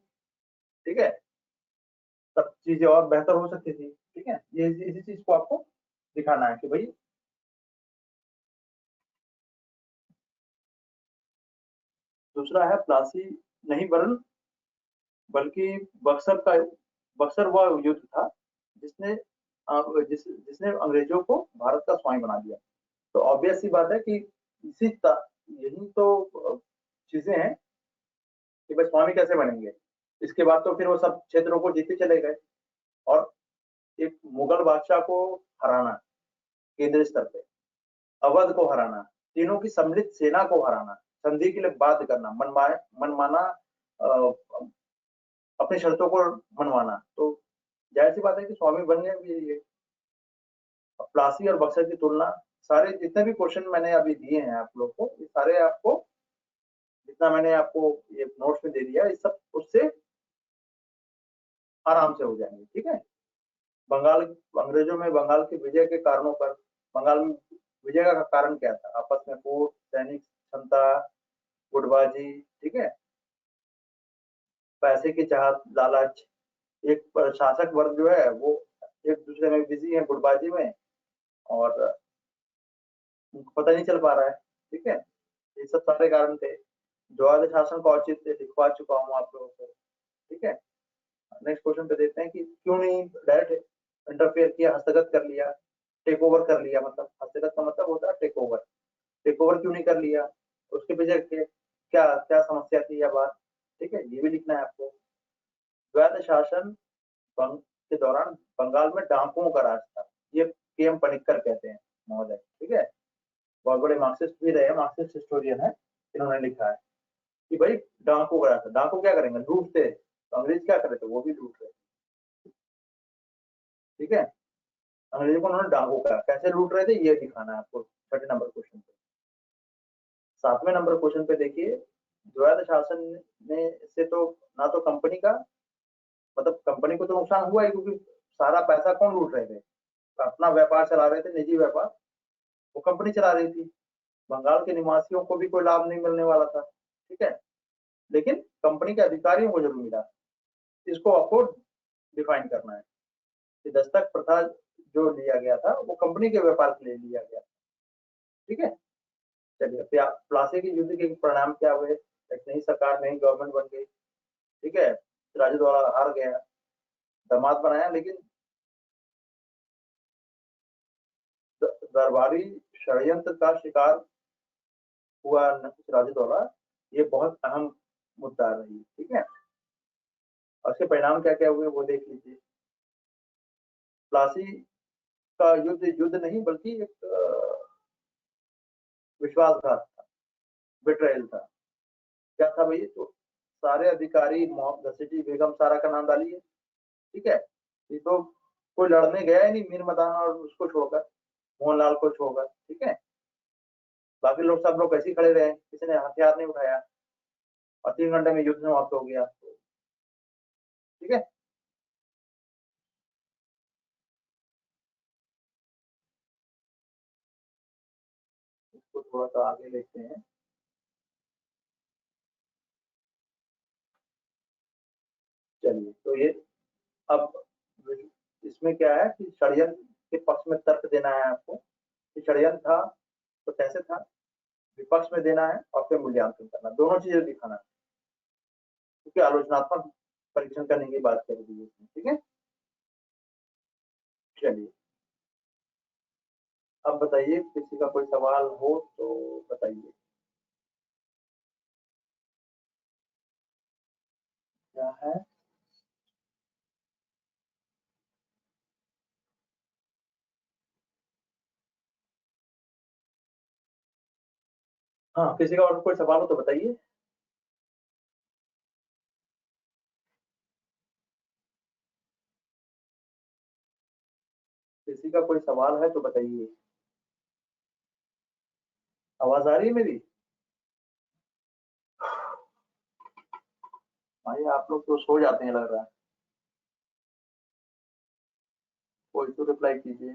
Speaker 1: ठीक है, तब चीजें और बेहतर हो सकती थी। ठीक है, ये इसी चीज को आपको दिखाना है कि भाई, दूसरा है प्लासी नहीं वरन, बल्कि बक्सर का, बक्सर वह युद्ध था जिसने जिसने अंग्रेजों को भारत का स्वामी बना दिया। तो ऑब्वियस सी बात है कि यही तो चीजें हैं कि भाई स्वामी कैसे बनेंगे। इसके बाद तो फिर वो सब क्षेत्रों को जीते चले गए, और एक मुगल बादशाह को हराना केंद्रीय स्तर पे, अवध को हराना, तीनों की सम्मिलित सेना को हराना, संधि के लिए बाध्य करना, मनमाना अपनी शर्तों को मनवाना, तो जाहिर सी बात है कि स्वामी बनने भी ये। प्लासी और बक्सर की तुलना, सारे जितने भी क्वेश्चन मैंने अभी दिए हैं आप लोग को, ये सारे आपको, जितना मैंने आपको ये नोट्स में दे दिया, इस सब उससे आराम से हो जाएंगे। ठीक है, बंगाल, अंग्रेजों में बंगाल की विजय के कारणों पर, बंगाल में विजय का कारण क्या था? आपस में फूट, सैनिक क्षमता, गुटबाजी, ठीक है, पैसे की चाहत, लालच, एक शासक वर्ग जो है वो एक दूसरे में बिजी है गुटबाजी में, और उनको पता नहीं चल पा रहा है। ठीक है, ये सब सारे कारण थे। द्वार शासन का औचित्य लिखवा चुका हूँ आप लोगों को। ठीक है, नेक्स्ट क्वेश्चन पे देखते हैं कि क्यों नहीं डायरेक्ट इंटरफेयर किया, हस्तगत कर लिया, टेक ओवर कर लिया, मतलब हस्तगत का मतलब होता है टेक ओवर, टेक ओवर क्यों नहीं कर लिया, उसके पीछे क्या क्या समस्या थी या बात। ठीक है, ये भी लिखना है आपको। द्वैध शासन के दौरान बंगाल में डाकुओं का राज था, ये के एम पनिक्कर कहते हैं महोदय। ठीक है, बहुत बड़े मार्क्सिस्ट भी रहे, मार्क्सिस्ट हिस्टोरियन है, इन्होंने लिखा है कि भाई डाकू का राज था। डाकू क्या करेंगे, लूटते, तो अंग्रेज क्या करे थे, वो भी लूट रहे। ठीक है, अंग्रेजों को उन्होंने डाकू कहा, कैसे लूट रहे थे ये दिखाना है आपको 6 नंबर क्वेश्चन पे। 7वें नंबर क्वेश्चन पे देखिए, द्वैध शासन में से तो ना तो कंपनी का, मतलब कंपनी को तो नुकसान हुआ ही, क्योंकि सारा पैसा कौन लूट रहे थे, अपना व्यापार चला रहे थे, निजी व्यापार, वो कंपनी चला रही थी। बंगाल के निवासियों को भी कोई लाभ नहीं मिलने वाला था। ठीक है, लेकिन कंपनी के अधिकारियों को जरूर मिला। इसको आपको डिफाइन करना है कि दस्तक प्रथा जो लिया गया था वो कंपनी के व्यापार के लिए लिया गया। ठीक है, चलिए प्लासी के युद्ध के परिणाम क्या हुए? एक नई सरकार, नई गवर्नमेंट बन गई। ठीक है, सिराजुद्दौला हार गया, दामाद बनाया, लेकिन दरबारी षड्यंत्र का शिकार हुआ सिराजुद्दौला। ये बहुत अहम मुद्दा रही। ठीक है, और उसके परिणाम क्या क्या हुए वो देख लीजिए। प्लासी का युद्ध युद्ध नहीं बल्कि एक विश्वासघात था, बेट्रेयल था। क्या था भाई? तो सारे अधिकारी, घसीटी बेगम सारा का नाम डालिए। ठीक है, ये तो कोई लड़ने गया ही नहीं मीर मदान और उसको छोड़कर, मोहनलाल को छोड़कर। ठीक है, बाकी लोग सब लोग ऐसे ही खड़े रहे, किसी ने हथियार नहीं उठाया और 3 घंटे में युद्ध समाप्त हो गया। ठीक है, इसको थोड़ा सा आगे देखते हैं। चलिए, तो ये अब इसमें क्या है कि षड्यंत्र के पक्ष में तर्क देना है आपको कि षड्यंत्र था तो कैसे था, विपक्ष में देना है और फिर मूल्यांकन करना, दोनों चीजें दिखाना है, क्योंकि आलोचनात्मक परीक्षण करने की बात कर दी है। ठीक है, चलिए अब बताइए, किसी का कोई सवाल हो तो बताइए। क्या है? हाँ, किसी का और कोई सवाल हो तो बताइए। किसी का कोई सवाल है तो बताइए। आवाज आ रही है मेरी? भाई आप लोग तो सो जाते हैं लग रहा है। कोई तो रिप्लाई कीजिए।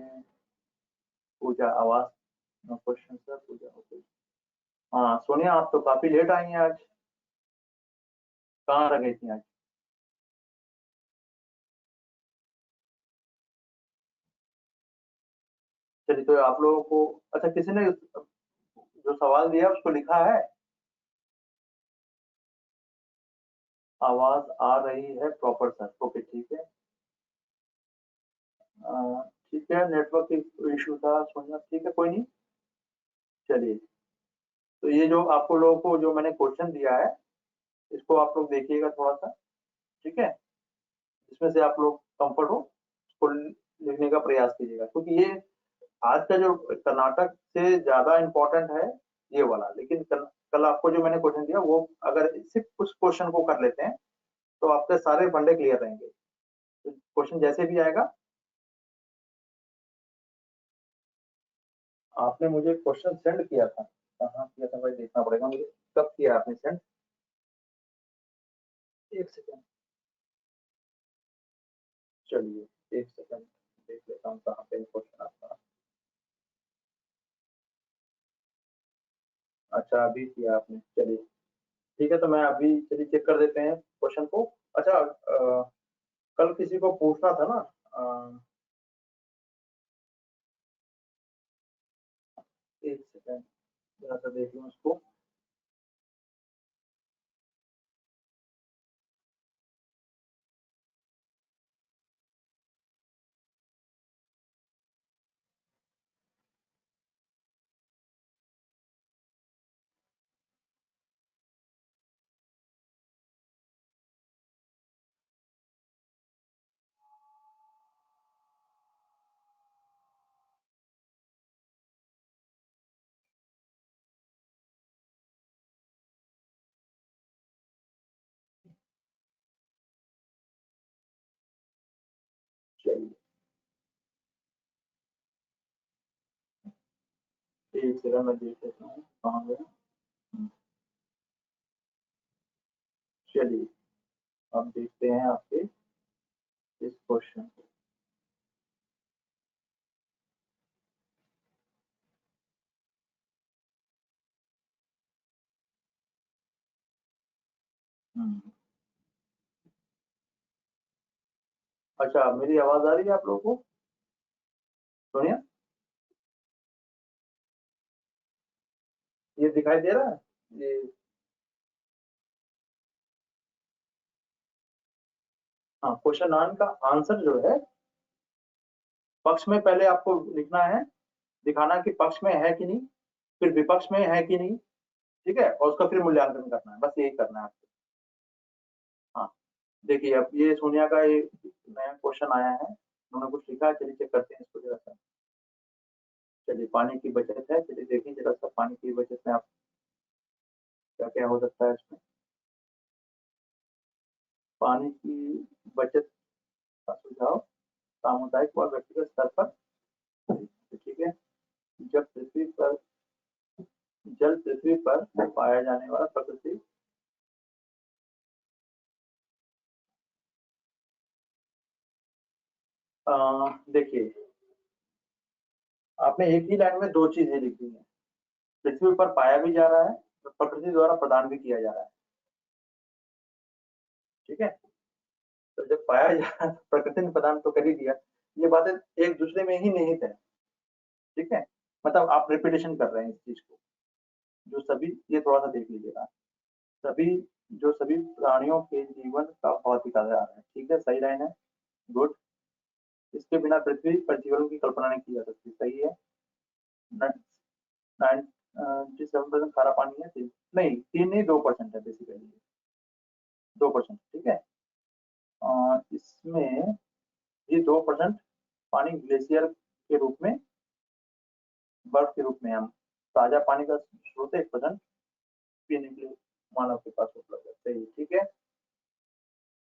Speaker 1: पूजा आवाज, नो क्वेश्चन सर, पूजा ओके। हाँ सोनिया, आप तो काफी लेट आई हैं आज, कहाँ रह गई थी आज? चलिए, तो आप लोगों को, अच्छा किसी ने जो सवाल दिया उसको लिखा है? आवाज आ रही है प्रॉपर सर, ओके ठीक है। ठीक है, नेटवर्क इशू था सोनिया, ठीक है कोई नहीं। चलिए, तो ये जो आपको लोगों को जो मैंने क्वेश्चन दिया है, इसको आप लोग देखिएगा थोड़ा सा। ठीक है, इसमें से आप लोग कंफर्ट हो उसको लिखने का प्रयास कीजिएगा, क्योंकि ये आज का जो कर्नाटक से ज्यादा इम्पोर्टेंट है ये वाला। लेकिन कल आपको जो मैंने क्वेश्चन दिया वो अगर सिर्फ कुछ क्वेश्चन को कर लेते हैं तो आपके सारे फंडे क्लियर रहेंगे। तो क्वेश्चन जैसे भी आएगा, आपने मुझे क्वेश्चन सेंड किया था, कहाँ किया था भाई, देखना पड़ेगा मुझे। कब किया आपने सेंड? एक सेकंड, चलिए एक सेकंड देख लेता हूँ कहाँ पे क्वेश्चन आपका। अच्छा अभी किया आपने, चलिए ठीक है, तो मैं अभी चलिए चेक कर देते हैं क्वेश्चन को। अच्छा कल किसी को पूछना था ना, एक सेकंड जरा सा देख लूँ उसको। चलिए एक सेकंड में देख लेता हूँ कहाँ गया। चलिए अब देखते हैं आपके इस क्वेश्चन को। अच्छा, मेरी आवाज आ रही है आप लोगों को? सोनिया, ये दिखाई दे रहा है? ये हाँ, क्वेश्चन 9 का आंसर जो है, पक्ष में पहले आपको लिखना है, दिखाना कि पक्ष में है कि नहीं, फिर विपक्ष में है कि नहीं, ठीक है, और उसका फिर मूल्यांकन करना है, बस यही करना है आपको। हाँ, देखिए अब ये सोनिया का ये नया क्वेश्चन आया है, उन्होंने कुछ लिखा है, चलिए चेक करते हैं इसको जरा सा। चलिए, पानी की बचत है, चलिए देखिए जरा सा पानी की बचत में आप क्या क्या हो सकता है इसमें। पानी की बचत का सुझाव सामुदायिक व व्यक्तिगत स्तर पर, ठीक है। जब पृथ्वी पर जल पृथ्वी पर पाया जाने वाला प्रकृति देखिए, आपने एक ही लाइन में दो चीजें लिखी हैं। पृथ्वी पर पाया भी जा रहा है, तो प्रकृति द्वारा प्रदान भी किया जा रहा है, ठीक है। तो जब पाया जा रहा है तो प्रकृति ने प्रदान तो कर ही दिया। ये बातें एक दूसरे में ही निहित है, ठीक है। मतलब आप रिपीटेशन कर रहे हैं इस चीज को, जो सभी, ये थोड़ा सा देख लीजिएगा। सभी, जो सभी प्राणियों के जीवन का भौतिक आधार है, ठीक है, सही लाइन है, गुड। इसके बिना पृथ्वी पर जीवन की कल्पना नहीं की जा सकती, सही है। 97% खारा पानी है, तीन नहीं, तीन नहीं, 2% है बेसिकली, 2%, ठीक है। इसमें ये 2% पानी ग्लेशियर के रूप में, बर्फ के रूप में, हम ताजा पानी का स्रोत 1% पीने के लिए मानव के पास उपलब्ध है, सही, ठीक है।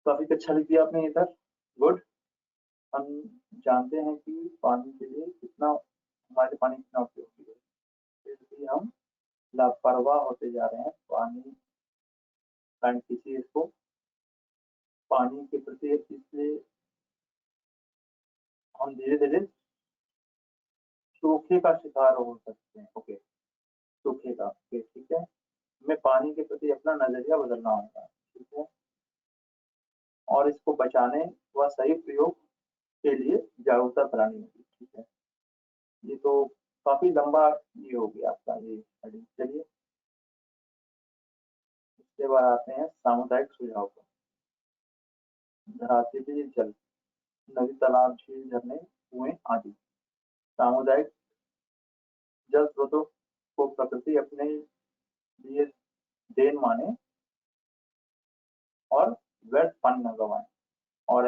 Speaker 1: काफी अच्छा लिख दिया आपने इधर, गुड। हम जानते हैं कि पानी के लिए कितना, हमारे पानी कितना उपयोगी है, फिर भी हम लापरवाह होते जा रहे हैं पानी, एंड किसी इसको पानी के प्रति, इसलिए हम धीरे धीरे सूखे का शिकार हो सकते हैं, ओके, सूखे का, ओके, ठीक है। हमें पानी के प्रति अपना नजरिया बदलना होगा, ठीक है, और इसको बचाने व सही प्रयोग के लिए जागरूकता फैलानी होगी, ठीक है। ये तो काफी लंबा ये हो गया आपका ये study। चलिए, इसके बाद आते हैं सामुदायिक सुझाव पर। धरातल के जल, नदी, तालाब, झील, झरने, कुएं आदि सामुदायिक जल स्रोतों को प्रकृति अपने लिए देन माने और व्यर्थ पानी न गवाएं, और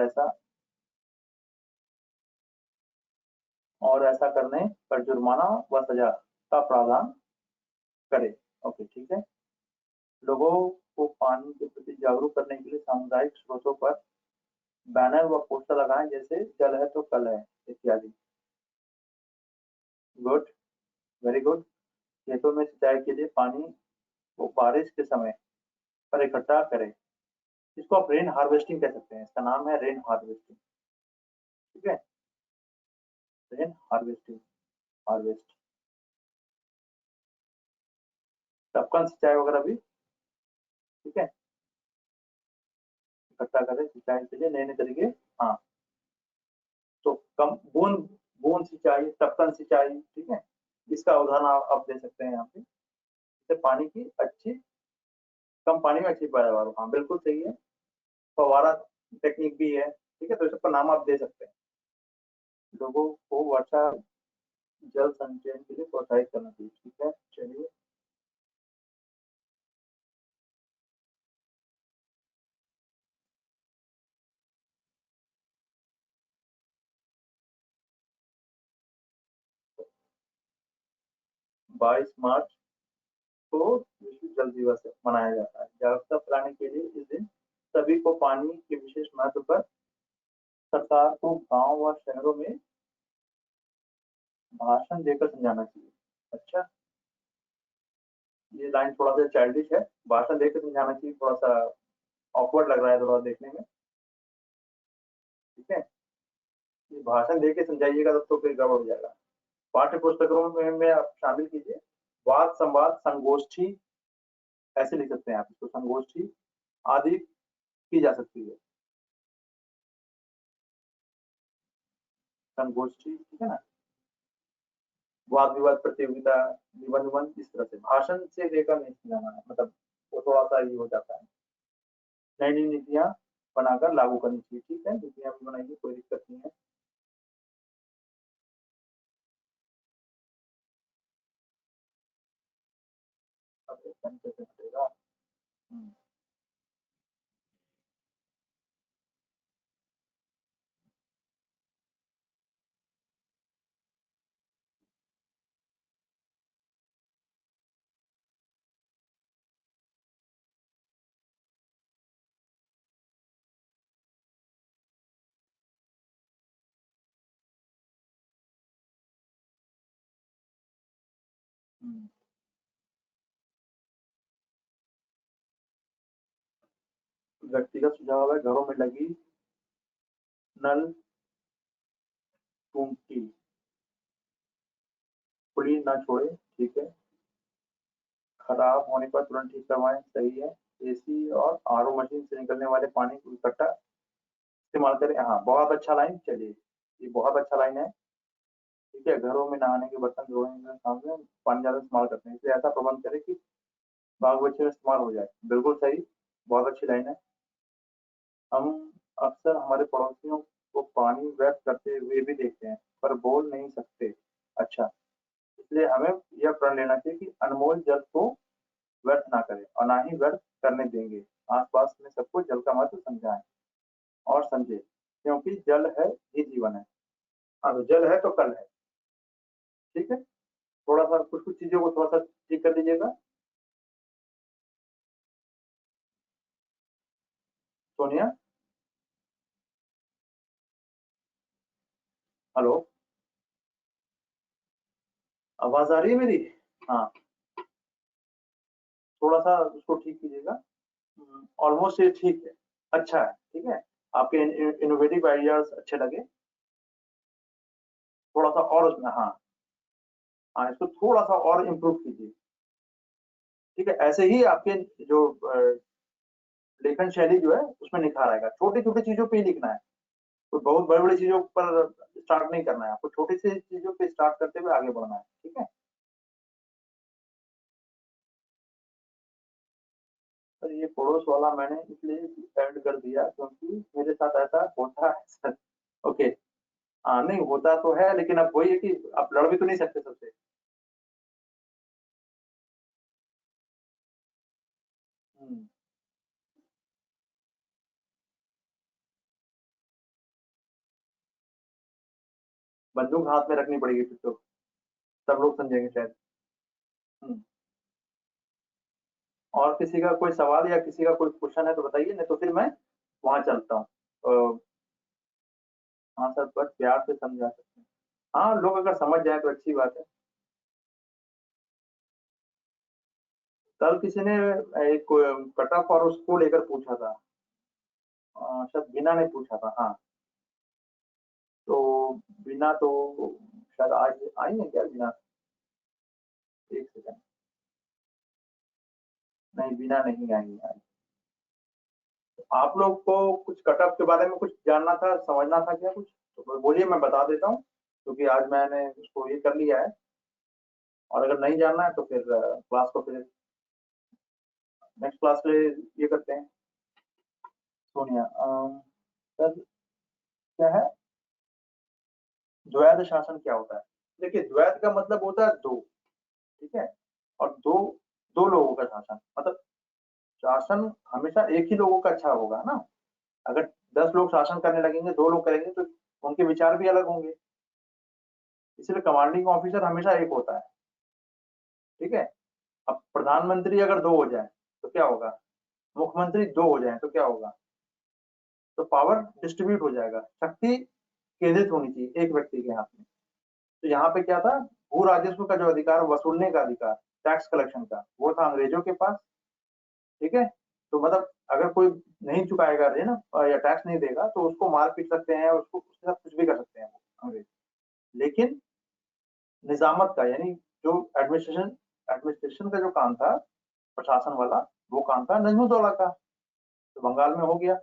Speaker 1: ऐसा करने पर जुर्माना व सजा का प्रावधान करे, ओके, ठीक है। लोगों को पानी के प्रति जागरूक करने के लिए सामुदायिक स्रोतों पर बैनर व पोस्टर लगाएं, जैसे जल है तो कल है इत्यादि, गुड, वेरी गुड। खेतों में सिंचाई के लिए पानी को बारिश के समय पर इकट्ठा करें, इसको आप रेन हार्वेस्टिंग कह सकते हैं, इसका नाम है रेन हार्वेस्टिंग, ठीक है, रेन हार्वेस्टिंग, हार्वेस्ट, टपकन सिंचाई वगैरह भी, ठीक है, इकट्ठा करें सिंचाई के लिए नए नए तरीके। हाँ, तो कम बूंद बूंद सिंचाई, टपकन सिंचाई, ठीक है, इसका उदाहरण आप दे सकते हैं यहाँ पे, इससे पानी की अच्छी, कम पानी में अच्छी पैदावार हो, हाँ बिल्कुल सही है। फव्वारा टेक्निक भी है, ठीक है, तो इस सबका नाम आप दे सकते हैं। लोगों को वर्षा जल संचयन के लिए प्रोत्साहित करना चाहिए, ठीक है, चलिए। 22 मार्च को विश्व जल दिवस मनाया जाता है। जागरूकता फैलाने के लिए इस दिन सभी को पानी के विशेष महत्व पर सरकार को गांव व शहरों में भाषण देकर समझाना चाहिए। अच्छा, ये लाइन थोड़ा सा चाइल्डिश है, भाषण देकर समझाना चाहिए, थोड़ा सा ऑकवर्ड लग रहा है थोड़ा देखने में, ठीक है। ये भाषण देके समझाइएगा तब तो फिर गड़बड़ हो जाएगा। पाठ्य पुस्तकों में आप शामिल कीजिए, वाद संवाद संगोष्ठी, ऐसे लिख सकते हैं आप इसको, संगोष्ठी, आदि की जा सकती है। संगोष्ठी, ठीक है ना, वाद विवाद प्रतियोगिता, निबंध उबंध, इस तरह से भाषण से लेकर नहीं सुनाना है, मतलब वो थोड़ा सा ये हो जाता है। नई नई नीतियां बनाकर लागू करनी चाहिए, ठीक है, नीतियां भी बनाएंगे, कोई दिक्कत नहीं है। अब एक पेन कैसे हटेगा? हम्म, हम्म। व्यक्तिगत सुझाव है, घरों में लगी नल टूटी खुली ना छोड़े, ठीक है, खराब होने पर तुरंत ठीक करवाएं, सही है। एसी और आरओ मशीन से निकलने वाले पानी को इकट्ठा इस्तेमाल करें, हाँ बहुत अच्छा लाइन, चलिए ये बहुत अच्छा लाइन है। ठीक है, घरों में नहाने के बर्तन धोने के सामने पानी ज्यादा इस्तेमाल करते हैं, इसलिए ऐसा प्रबंध करें कि बाग बच्चे में इस्तेमाल हो जाए, बिल्कुल सही, बहुत अच्छी लाइन है। हम अक्सर हमारे पड़ोसियों को पानी व्यर्थ करते हुए भी देखते हैं पर बोल नहीं सकते, अच्छा, इसलिए हमें यह प्रण लेना चाहिए कि अनमोल जल को व्यर्थ ना करें और ना ही व्यर्थ करने देंगे, आसपास में सबको जल का महत्व समझाएं और समझे, क्योंकि जल है ही जीवन है। हाँ तो जल है तो कल है, ठीक है। थोड़ा सा कुछ कुछ चीजों को थोड़ा सा ठीक कर दीजिएगा। सोनिया, हेलो, आवाज आ रही है मेरी? हाँ, थोड़ा सा उसको ठीक कीजिएगा। ऑलमोस्ट ये ठीक है, अच्छा है, ठीक है। आपके इनोवेटिव आइडियाज अच्छे लगे, थोड़ा सा और उसमें, हाँ हाँ, इसको थोड़ा सा और इम्प्रूव कीजिए, ठीक है। ऐसे ही आपके जो लेखन शैली जो है उसमें निखार आएगा, छोटी छोटी चीजों पे ही लिखना है, कोई बहुत बड़ी बड़ी चीजों पर स्टार्ट नहीं करना है आपको, छोटी सी चीजों पे स्टार्ट करते हुए आगे बढ़ना है, ठीक है। सर ये पड़ोस वाला मैंने इसलिए ऐड कर दिया क्योंकि मेरे साथ ऐसा होता है सर। ओके, हाँ नहीं होता तो है, लेकिन अब वही है कि आप लड़ भी तो नहीं सकते सबसे। हम्म, बंदूक हाथ में रखनी पड़ेगी फिर तो, सब लोग समझेंगे शायद। हम्म, और किसी का कोई सवाल या किसी का कोई क्वेश्चन है तो बताइए, नहीं तो फिर मैं वहां चलता हूँ। हाँ सर, बस प्यार से समझा सकते हैं, हाँ लोग अगर समझ जाए तो अच्छी बात है। कल किसी ने एक कट ऑफ और उसको लेकर पूछा था, शायद बीना ने पूछा था, हाँ। तो बीना तो शायद आज आई है क्या बीना? एक सेकंड, नहीं बीना नहीं आई है। आप लोग को कुछ कट ऑफ के बारे में कुछ जानना था, समझना था क्या कुछ, तो बोलिए मैं बता देता हूँ, क्योंकि आज मैंने उसको ये कर लिया है। और अगर नहीं जानना है तो फिर क्लास को फिर नेक्स्ट क्लास के लिए ये करते हैं। सोनिया, सर क्या है, द्वैध शासन क्या होता है? देखिए द्वैध का मतलब होता है दो, ठीक है, और दो, दो लोगों का शासन, मतलब शासन हमेशा एक ही लोगों का अच्छा होगा ना। अगर 10 लोग शासन करने लगेंगे, 2 लोग करेंगे तो उनके विचार भी अलग होंगे, इसलिए कमांडिंग ऑफिसर हमेशा एक होता है, ठीक है। अब प्रधानमंत्री अगर दो हो जाए तो क्या होगा, मुख्यमंत्री दो हो जाए तो क्या होगा, तो पावर डिस्ट्रीब्यूट हो जाएगा, शक्ति केंद्रित होनी चाहिए एक व्यक्ति के हाथ में। तो यहाँ पे क्या था, भू राजस्व का जो अधिकार, वसूलने का अधिकार, टैक्स कलेक्शन का, वो था अंग्रेजों के पास, ठीक है। तो मतलब अगर कोई नहीं चुकाएगा है ना, या टैक्स नहीं देगा तो उसको मार पीट सकते हैं, उसको उसके साथ कुछ भी कर सकते हैं वो अंग्रेज। लेकिन निजामत का, यानी जो एडमिनिस्ट्रेशन एडमिनिस्ट्रेशन का जो काम था, प्रशासन वाला, वो काम था नजमुद्दौला का। तो बंगाल में हो गया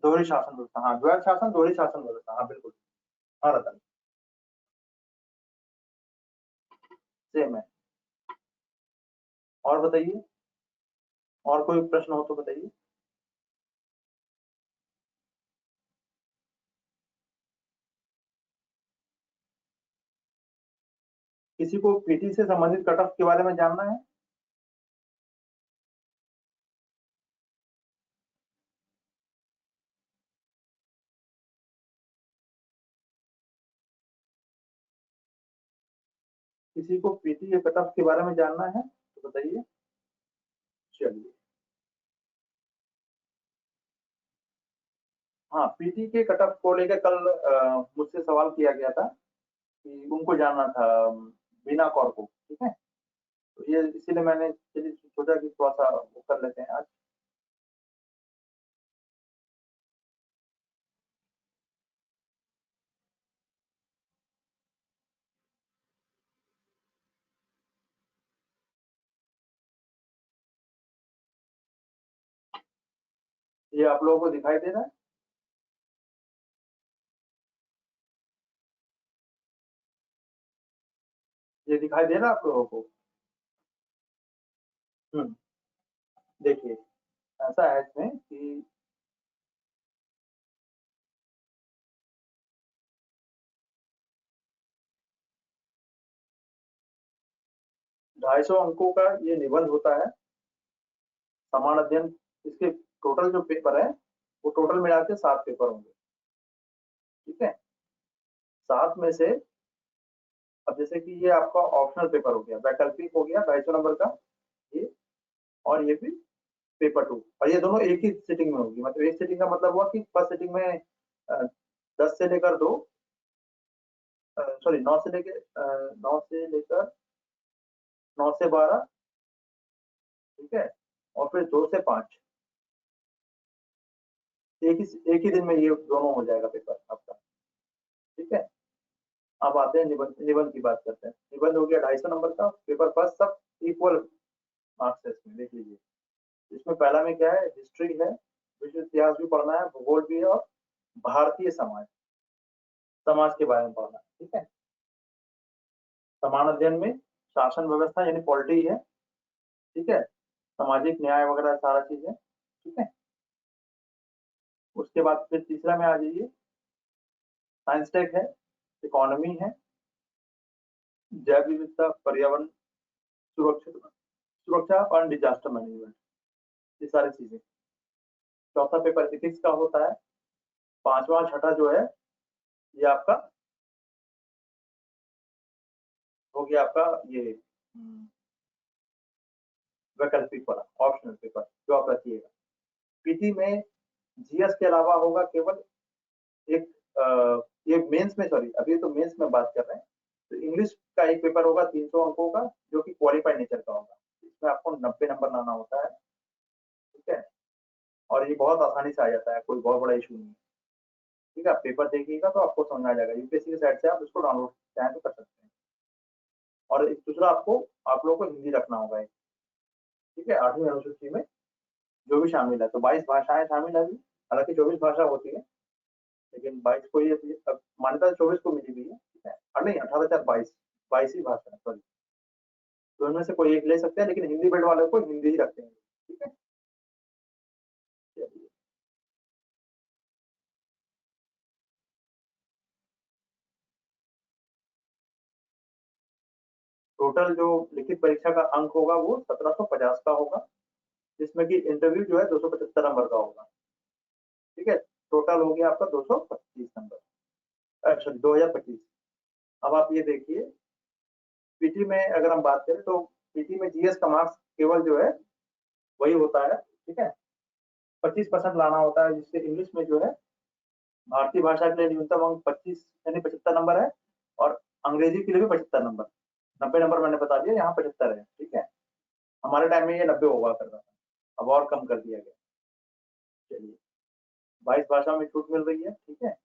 Speaker 1: दोहरी शासन व्यवस्था, हाँ द्वैत शासन दोहरी शासन व्यवस्था, हाँ बिल्कुल। हाँ रतन, सेम है। और बताइए, और कोई प्रश्न हो तो बताइए। किसी को पीटी से संबंधित कट ऑफ के बारे में जानना है? किसी को पीटी या कट ऑफ के बारे में जानना है तो बताइए। चलिए, हाँ पीटी के कट ऑफ को लेकर कल मुझसे सवाल किया गया था कि उनको जानना था, बीना कौर को, ठीक है। तो ये इसीलिए मैंने चलिए सोचा कि थोड़ा सा वो कर लेते हैं आज। ये आप लोगों को दिखाई दे रहा है? ये दिखाई दे रहा है आप लोगों को? हम्म, देखिए, ऐसा है इसमें कि 250 अंकों का ये निबंध होता है, समान अध्ययन। इसके टोटल जो पेपर है वो टोटल मिला के 7 पेपर होंगे, ठीक है। 7 में से, अब जैसे कि ये आपका ऑप्शनल पेपर हो गया, वैकल्पिक हो गया 250 नंबर का ये, और ये भी पेपर 2, और ये दोनों एक ही सिटिंग में होगी। मतलब एक सिटिंग का मतलब हुआ कि फर्स्ट सिटिंग में 10 से लेकर 2, सॉरी 9 से लेकर ठीक है, और फिर 2 से 5, एक ही दिन में ये दोनों हो जाएगा पेपर आपका, ठीक है। अब आते हैं निबंध, निबंध की बात करते हैं। निबंध हो गया 250 नंबर का, पेपर फर्स्ट, सब इक्वल मार्क्स है इसमें, देख लीजिए। इसमें पहला में क्या है, हिस्ट्री है, विश्व इतिहास भी पढ़ना है, भूगोल भी है, और भारतीय समाज, समाज के बारे में पढ़ना है, ठीक है। समान अध्ययन में शासन व्यवस्था यानी पॉलिटी है, ठीक है, सामाजिक न्याय वगैरह सारा चीज है, ठीक है। उसके बाद फिर तीसरा में आ जाइए, साइंस टेक है, इकोनॉमी है, जैव विविधता, पर्यावरण सुरक्षित सुरक्षा और डिजास्टर मैनेजमेंट, ये सारी चीजें। चौथा पेपर इथिक्स का होता है। पांचवा छठा जो है ये आपका हो गया आपका ये वैकल्पिक वाला ऑप्शनल पेपर जो आप रखिएगा। पीटी में जीएस के अलावा होगा केवल एक, ये मेंस में, सॉरी अभी तो मेंस में बात कर रहे हैं, तो इंग्लिश का एक पेपर होगा 300 अंकों का, जो कि क्वालिफाइड नेचर का होगा। इसमें आपको 90 नंबर लाना होता है, ठीक है। और ये बहुत आसानी से आ जाता है, कोई बहुत बड़ा इशू नहीं है, ठीक है। आप पेपर देखिएगा तो आपको समझ आ जाएगा, यूपीएससी की साइड से आप इसको डाउनलोड चाहें तो कर सकते हैं। और एक दूसरा आपको, आप लोगों को हिंदी रखना होगा एक, ठीक है। 8वीं अनुसूची में जो भी शामिल है, तो 22 भाषाएं शामिल है अभी, हालांकि 24 भाषा होती है, लेकिन 22 को ही अब मान्यता 24 को मिली हुई है, ठीक है। और नहीं, 18/4 22 ही भाषा है, सॉरी। तो इनमें से कोई एक ले सकते हैं, लेकिन हिंदी बेल्ट वाले को हिंदी ही रखते हैं, ठीक है। चलिए, टोटल जो लिखित परीक्षा का अंक होगा वो 1750 का होगा, जिसमें कि इंटरव्यू जो है 275 नंबर का होगा, ठीक है। टोटल हो गया आपका 225 नंबर, सॉरी 2025। अब आप ये देखिए, पीटी में अगर हम बात करें तो पीटी में जीएस का मार्क्स केवल जो है वही होता है, ठीक है। 25% लाना होता है, जिससे इंग्लिश में जो है भारतीय भाषा के लिए न्यूनतम अंक 25 यानी 75 नंबर है, और अंग्रेजी के लिए भी 75 नंबर। 90 नंबर मैंने बता दिया, यहाँ 75 है, ठीक है। हमारे टाइम में ये 90 हुआ करता था, अब और कम कर दिया गया। चलिए, 22 भाषा में छूट मिल रही है, ठीक है।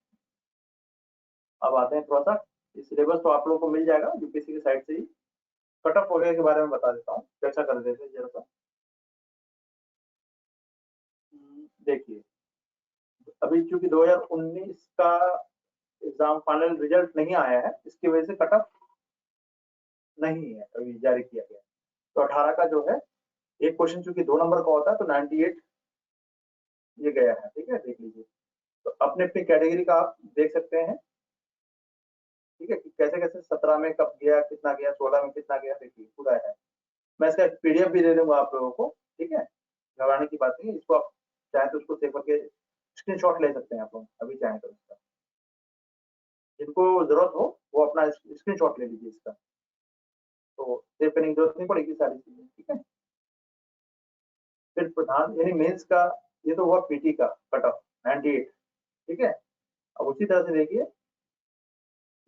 Speaker 1: अब आते हैं थोड़ा सा, सिलेबस तो आप लोगों को मिल जाएगा यूपीएससी की साइड से ही। कट ऑफ वगैरह के बारे में बता देता हूँ, चर्चा कर देते हैं जरा सा। देखिए अभी चूंकि 2019 का एग्जाम फाइनल रिजल्ट नहीं आया है, इसकी वजह से कट ऑफ नहीं है अभी जारी किया गया। तो 18 का जो है, एक क्वेश्चन चूंकि 2 नंबर का होता है तो 98 ये गया है। ठीक है, देख लीजिए। तो अपने अपनी कैटेगरी का आप देख सकते हैं। ठीक है, कि कैसे कैसे 17 में कब गया, कितना गया, 16 में कितना गया, देखिए पूरा है। मैं इसका एक पीडीएफ भी दे दूंगा आप लोगों को। ठीक है, घबराने की बात नहीं है। इसको आप चाहे तो उसको सेव करके स्क्रीनशॉट ले सकते हैं आप लोग, अभी चाहें तो। इसका जिनको जरूरत हो वो अपना स्क्रीनशॉट ले लीजिए इसका, तो सेव करने की जरूरत नहीं पड़ेगी सारी चीजें। ठीक है, फिर प्रधान यानी मेंस का, ये तो हुआ पीटी का कट ऑफ 98। ठीक है, अब उसी तरह से देखिए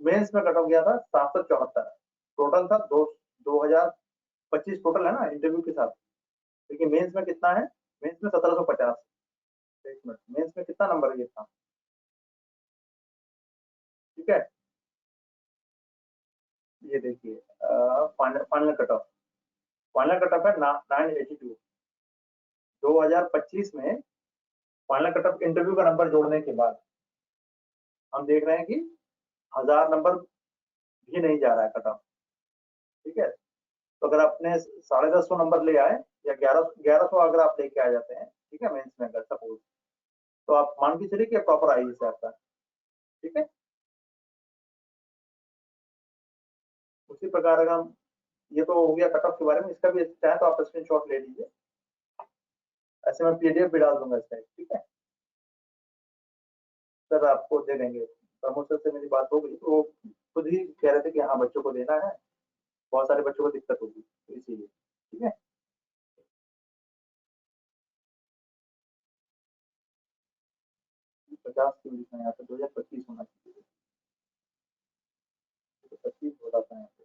Speaker 1: मेंस में कट ऑफ गया था 774। टोटल था 2025 टोटल है ना इंटरव्यू के साथ। लेकिन मेंस में कितना है? मेंस में 1750। एक मिनट, मेंस में कितना नंबर ये था? ठीक है, ये देखिए final cut off, final cut off है 982। 2025 में फाइनल कट ऑफ इंटरव्यू का नंबर जोड़ने के बाद हम देख रहे हैं कि 1000 नंबर भी नहीं जा रहा है कट ऑफ। ठीक है, तो अगर आपने 1050 नंबर ले आए या 1100 अगर आप लेके आ जाते हैं, ठीक है, मेंस में अगर सपोज, तो आप मान के चलिए कि प्रॉपर आई से आपका। ठीक है, उसी प्रकार अगर हम, ये तो हो गया कट ऑफ के बारे में, इसका भी चाहे तो आप स्क्रीनशॉट ले लीजिए। ऐसे मैं पीडीएफ भी डाल दूंगा इसका। ठीक है सर, आपको दे देंगे। प्रमोद सर से मेरी बात हो गई तो वो खुद ही कह रहे थे कि हाँ बच्चों को देना है, बहुत सारे बच्चों को दिक्कत होगी तो इसीलिए। ठीक है, 50 की लिखना है यहाँ पे, 2025 होना चाहिए, तो 25 हो रहा था यहाँ पे।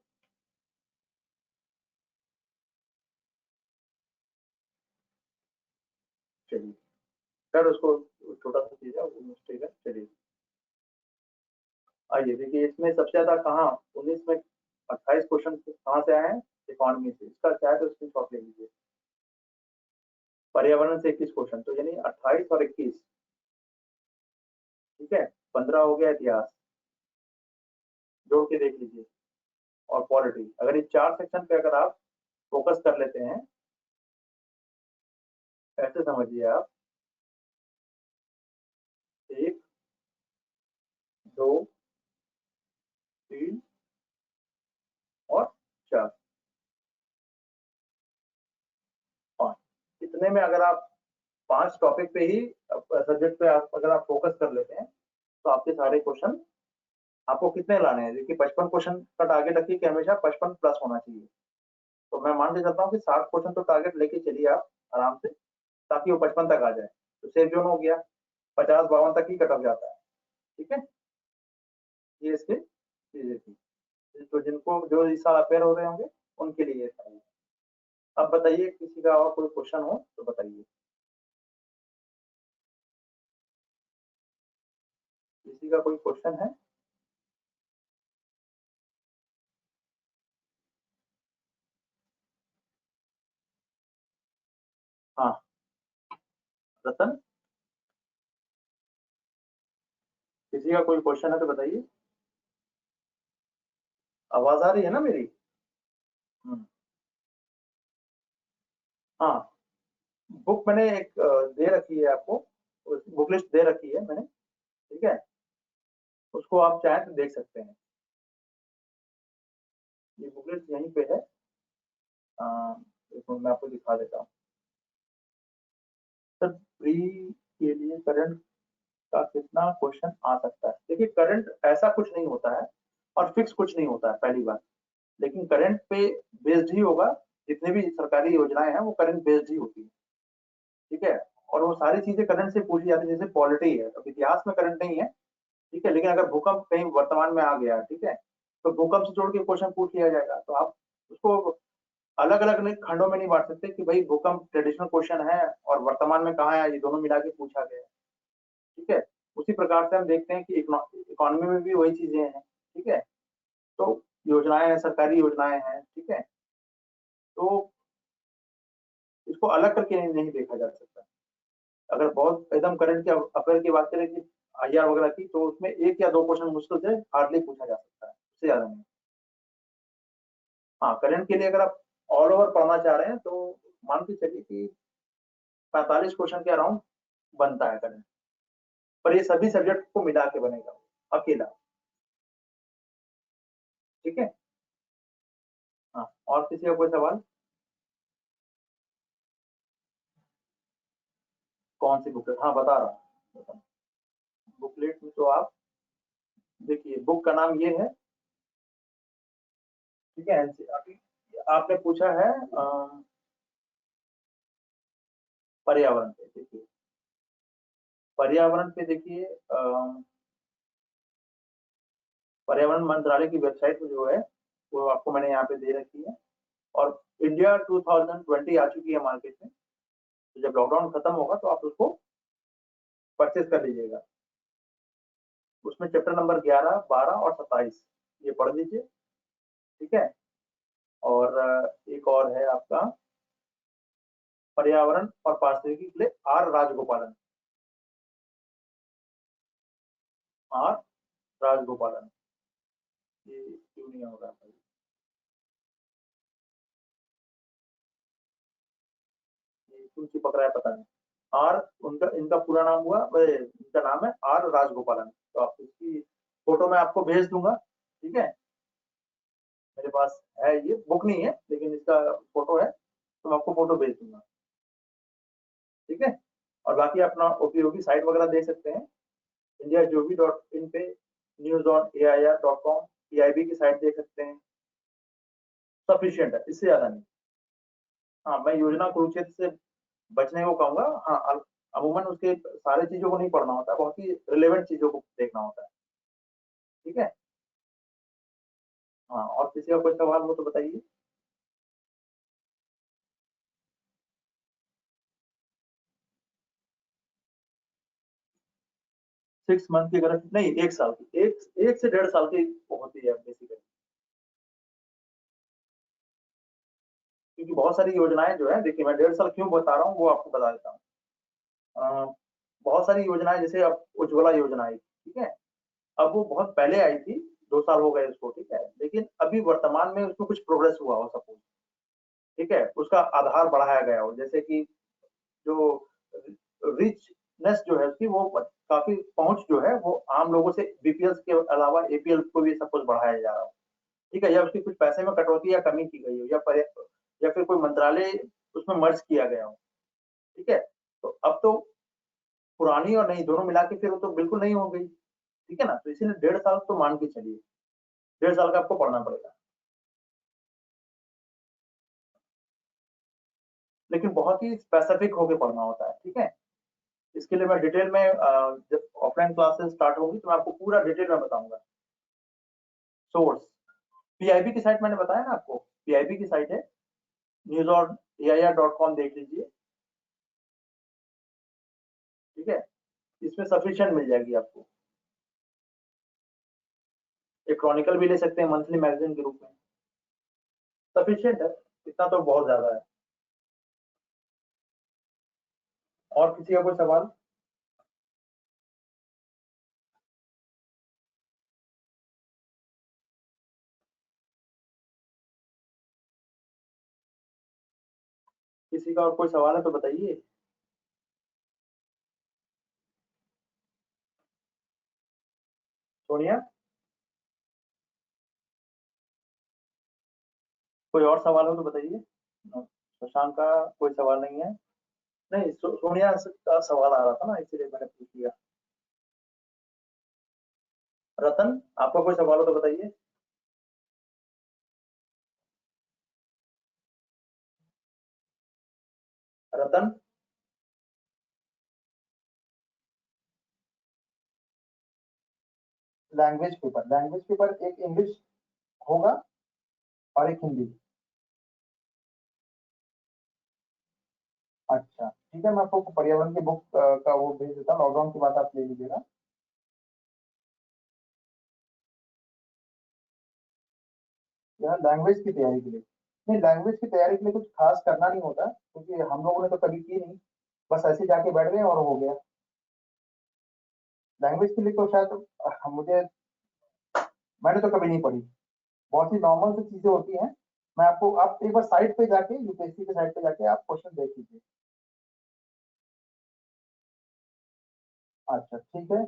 Speaker 1: चलिए सर, उसको छोटा सा चीज है वो मिस्टेक है। चलिए आइए देखिए, इसमें सबसे ज्यादा कहाँ 19 में 28 क्वेश्चन कहाँ से आए हैं? इकोनॉमी से। इसका क्या है तो स्क्रीन शॉट ले लीजिए। पर्यावरण से 21 क्वेश्चन, तो यानी 28 और 21। ठीक है, 15 हो गया इतिहास, जोड़ के देख लीजिए। और पॉलिटी, अगर ये 4 सेक्शन पे अगर आप फोकस कर लेते हैं, ऐसे समझिए आप, 1, 2, 3 और 4, 5, इतने में अगर आप 5 टॉपिक पे ही, सब्जेक्ट पे आप अगर आप फोकस कर लेते हैं, तो आपके सारे क्वेश्चन, आपको कितने लाने हैं? देखिए 55 क्वेश्चन का टारगेट रखिए कि हमेशा 55 प्लस होना चाहिए। तो मैं मान के चलता हूँ कि 60 क्वेश्चन तो टारगेट लेके चलिए आप आराम से, ताकि वो 55 तक आ जाए। तो सेफ जोन हो गया, 50-52 तक ही कट ऑफ जाता है। ठीक है, ये इसके चीजें थी। तो जिनको जो इस साल अपेयर हो रहे होंगे उनके लिए ये था। अब बताइए, किसी का और कोई क्वेश्चन हो तो बताइए। किसी का कोई क्वेश्चन है? हाँ, रतन, किसी का कोई क्वेश्चन है तो बताइए। आवाज आ रही है ना मेरी? हम्म, हाँ, बुक मैंने एक दे रखी है आपको, बुक लिस्ट दे रखी है मैंने। ठीक है, उसको आप चाहें तो देख सकते हैं। ये बुक लिस्ट यहीं पे है। देखो मैं आपको दिखा देता हूँ। सर, प्री के लिए करंट का कितना क्वेश्चन आ सकता है? देखिए करंट ऐसा कुछ नहीं होता है और फिक्स कुछ नहीं होता है, पहली बात। लेकिन करंट पे बेस्ड ही होगा। जितनी भी सरकारी योजनाएं हैं वो करंट बेस्ड ही होती है। ठीक है, और वो सारी चीजें करंट से पूछी जाती है। जैसे पॉलिटी है, अब इतिहास में करंट नहीं है। ठीक है, लेकिन अगर भूकंप कहीं वर्तमान में आ गया, ठीक है, तो भूकंप से जोड़ के क्वेश्चन पूछ लिया जाएगा। तो आप उसको अलग अलग खंडों में नहीं बांट सकते कि भाई भूकंप ट्रेडिशनल क्वेश्चन है और वर्तमान में कहाँ है, ये दोनों मिला के पूछा गया है। ठीक है, उसी प्रकार से हम देखते हैं कि इकोनॉमी में भी वही चीजें हैं। ठीक है, तो योजनाएं हैं, सरकारी योजनाएं हैं। ठीक है, तो इसको अलग करके नहीं देखा जा सकता। अगर बहुत एकदम करंट की अफेयर की बात करें कि आईआर वगैरह की, तो उसमें एक या दो क्वेश्चन मुश्किल से हार्डली पूछा जा सकता है, उससे ज्यादा नहीं। हाँ, करंट के लिए अगर आप ऑल ओवर पढ़ना चाह रहे हैं तो मान के चलिए कि 45 क्वेश्चन के अराउंड बनता है करंट, पर ये सभी सब्जेक्ट को मिला के बनेगा अकेला। ठीक है। हाँ, और किसी का कोई सवाल? कौन सी बुक? हाँ, बता रहा हूँ। बुकलेट में तो आप देखिए, बुक का नाम ये है। ठीक है। अभी आपने पूछा है पर्यावरण पे। देखिए, पर्यावरण पे देखिए, पर्यावरण मंत्रालय की वेबसाइट जो है वो आपको मैंने यहाँ पे दे रखी है। और इंडिया 2020 आ चुकी है मार्केट में, तो जब लॉकडाउन खत्म होगा तो आप उसको परचेज कर लीजिएगा। उसमें चैप्टर नंबर 11, 12 और 27 ये पढ़ लीजिए। ठीक है। और एक और है आपका पर्यावरण और पारिस्थितिकी के लिए आर राजगोपालन। आर राजगोपालन, ये क्यों नहीं हो रहा है? ये क्यों चिपक रहा है पता नहीं। आर, उनका इनका पूरा नाम हुआ, इनका नाम है आर राजगोपालन। तो आप इसकी फोटो मैं आपको भेज दूंगा। ठीक है। मेरे पास है, ये बुक नहीं है लेकिन इसका फोटो है, तो मैं आपको फोटो भेज दूंगा। ठीक है। और बाकी अपना उपयोगी साइट वगैरह देख सकते हैं, indiajovi.in पे, news.air.com, पीआईबी की साइट देख सकते हैं। सफिशियंट है, इससे ज्यादा नहीं। हाँ, मैं योजना कुरुक्षेत्र से बचने को कहूंगा। हाँ, अमूमन उसके सारे चीजों को नहीं पढ़ना होता, बहुत ही रिलेवेंट चीजों को देखना होता है। ठीक है। हाँ, और किसी का कोई सवाल हो तो बताइए। 6 मंथ की गारंटी नहीं, 1 साल की, एक से 1.5 साल की होती है बेसिकली। क्योंकि बहुत सारी योजनाएं जो है, देखिए मैं 1.5 साल क्यों बता रहा हूँ वो आपको बता देता हूँ। बहुत सारी योजनाएं, जैसे अब उज्ज्वला योजना आई, ठीक है। अब वो बहुत पहले आई थी, 2 साल हो गए उसको, ठीक है, लेकिन अभी वर्तमान में उसमें कुछ प्रोग्रेस हुआ हो सपोज। ठीक है, उसका आधार बढ़ाया गया हो, जैसे कि जो रिचनेस जो है उसकी, वो काफी पहुंच जो है वो आम लोगों से बीपीएल के अलावा एपीएल को भी सब कुछ बढ़ाया जा रहा हो। ठीक है, या उसकी कुछ पैसे में कटौती या कमी की गई हो, या फिर कोई मंत्रालय उसमें मर्ज किया गया हो। ठीक है। तो अब तो पुरानी और नई दोनों मिला के फिर वो तो बिल्कुल नहीं हो गई। ठीक है ना, तो इसीलिए 1.5 साल तो मान के चलिए, 1.5 साल का आपको पढ़ना पड़ेगा। लेकिन बहुत ही स्पेसिफिक होके पढ़ना होता है। ठीक है। इसके लिए मैं डिटेल में जब ऑफलाइन क्लासेस स्टार्ट होगी तो मैं आपको पूरा डिटेल में बताऊंगा। सोर्स, पीआईबी की साइट मैंने बताया ना आपको, पीआईबी की साइट है, news.air.com, देख लीजिए। ठीक है। इसमें सफिशिएंट मिल जाएगी आपको। एक क्रॉनिकल भी ले सकते हैं मंथली मैगजीन के रूप में, सफिशिएंट है, इतना तो बहुत ज्यादा है। और किसी का कोई सवाल? किसी का और कोई सवाल है तो बताइए। सोनिया, कोई और सवाल हो तो बताइए। शशांक का कोई सवाल नहीं है? नहीं, सोनिया का सवाल आ रहा था ना, इसलिए मैंने पूछ लिया। रतन, आपका कोई सवाल हो तो बताइए। रतन, लैंग्वेज पेपर एक इंग्लिश होगा और एक हिंदी। अच्छा, ठीक है, मैं आपको पर्यावरण की बुक का वो भेज देता हूँ, लॉकडाउन के बाद आप ले लीजिएगा। यह लैंग्वेज की तैयारी के लिए। नहीं, लैंग्वेज की तैयारी के लिए कुछ खास करना नहीं होता, क्योंकि हम लोगों ने तो कभी की नहीं। बस ऐसे जाके बैठ गए और हो गया। लैंग्वेज के लिए तो शायद मुझे, मैंने तो कभी नहीं पढ़ी, बहुत ही नॉर्मल सी चीजें होती हैं। मैं आपको, आप एक बार साइट पे जाके, यूपीएससी के साइट पे जाके आप क्वेश्चन देख लीजिए। अच्छा ठीक है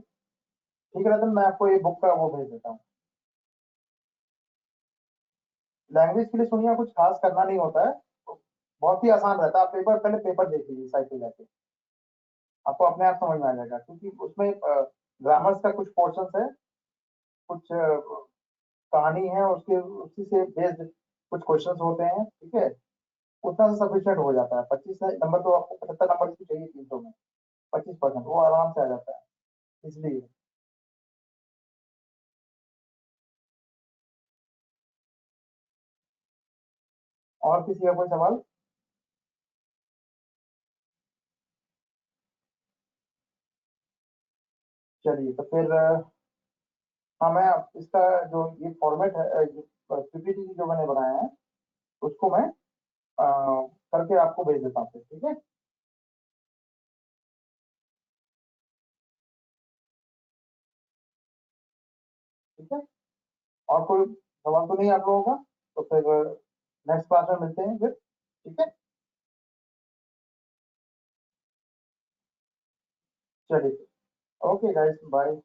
Speaker 1: रतन, मैं आपको ये बुक का वो भेज देता हूँ। लैंग्वेज के लिए सुनिए, कुछ खास करना नहीं होता है, तो बहुत ही आसान रहता है। आप एक बार पहले पेपर देख लीजिए साइट पे जाके, आपको अपने आप समझ में आ जाएगा, क्योंकि उसमें ग्रामर्स का कुछ पोर्शन है, कुछ कहानी है उसके, उसी से बेस्ड कुछ क्वेश्चंस होते हैं, ठीक है। उतना से सफिशियंट हो जाता है। 25 नंबर तो आपको 75 नंबर की चाहिए 300 में, 25% वो आराम से आ जाता है, इसलिए। और किसी का कोई सवाल? चलिए तो फिर हाँ, मैं इसका जो ये फॉर्मेट है, पीपीटी जो मैंने बनाया है, उसको मैं करके आपको भेज देता हूँ, ठीक है। ठीक है, और कोई सवाल तो नहीं आप लोगों का? तो फिर नेक्स्ट क्लास में मिलते हैं फिर, ठीक है। चलिए, ओके गाइस, बाय।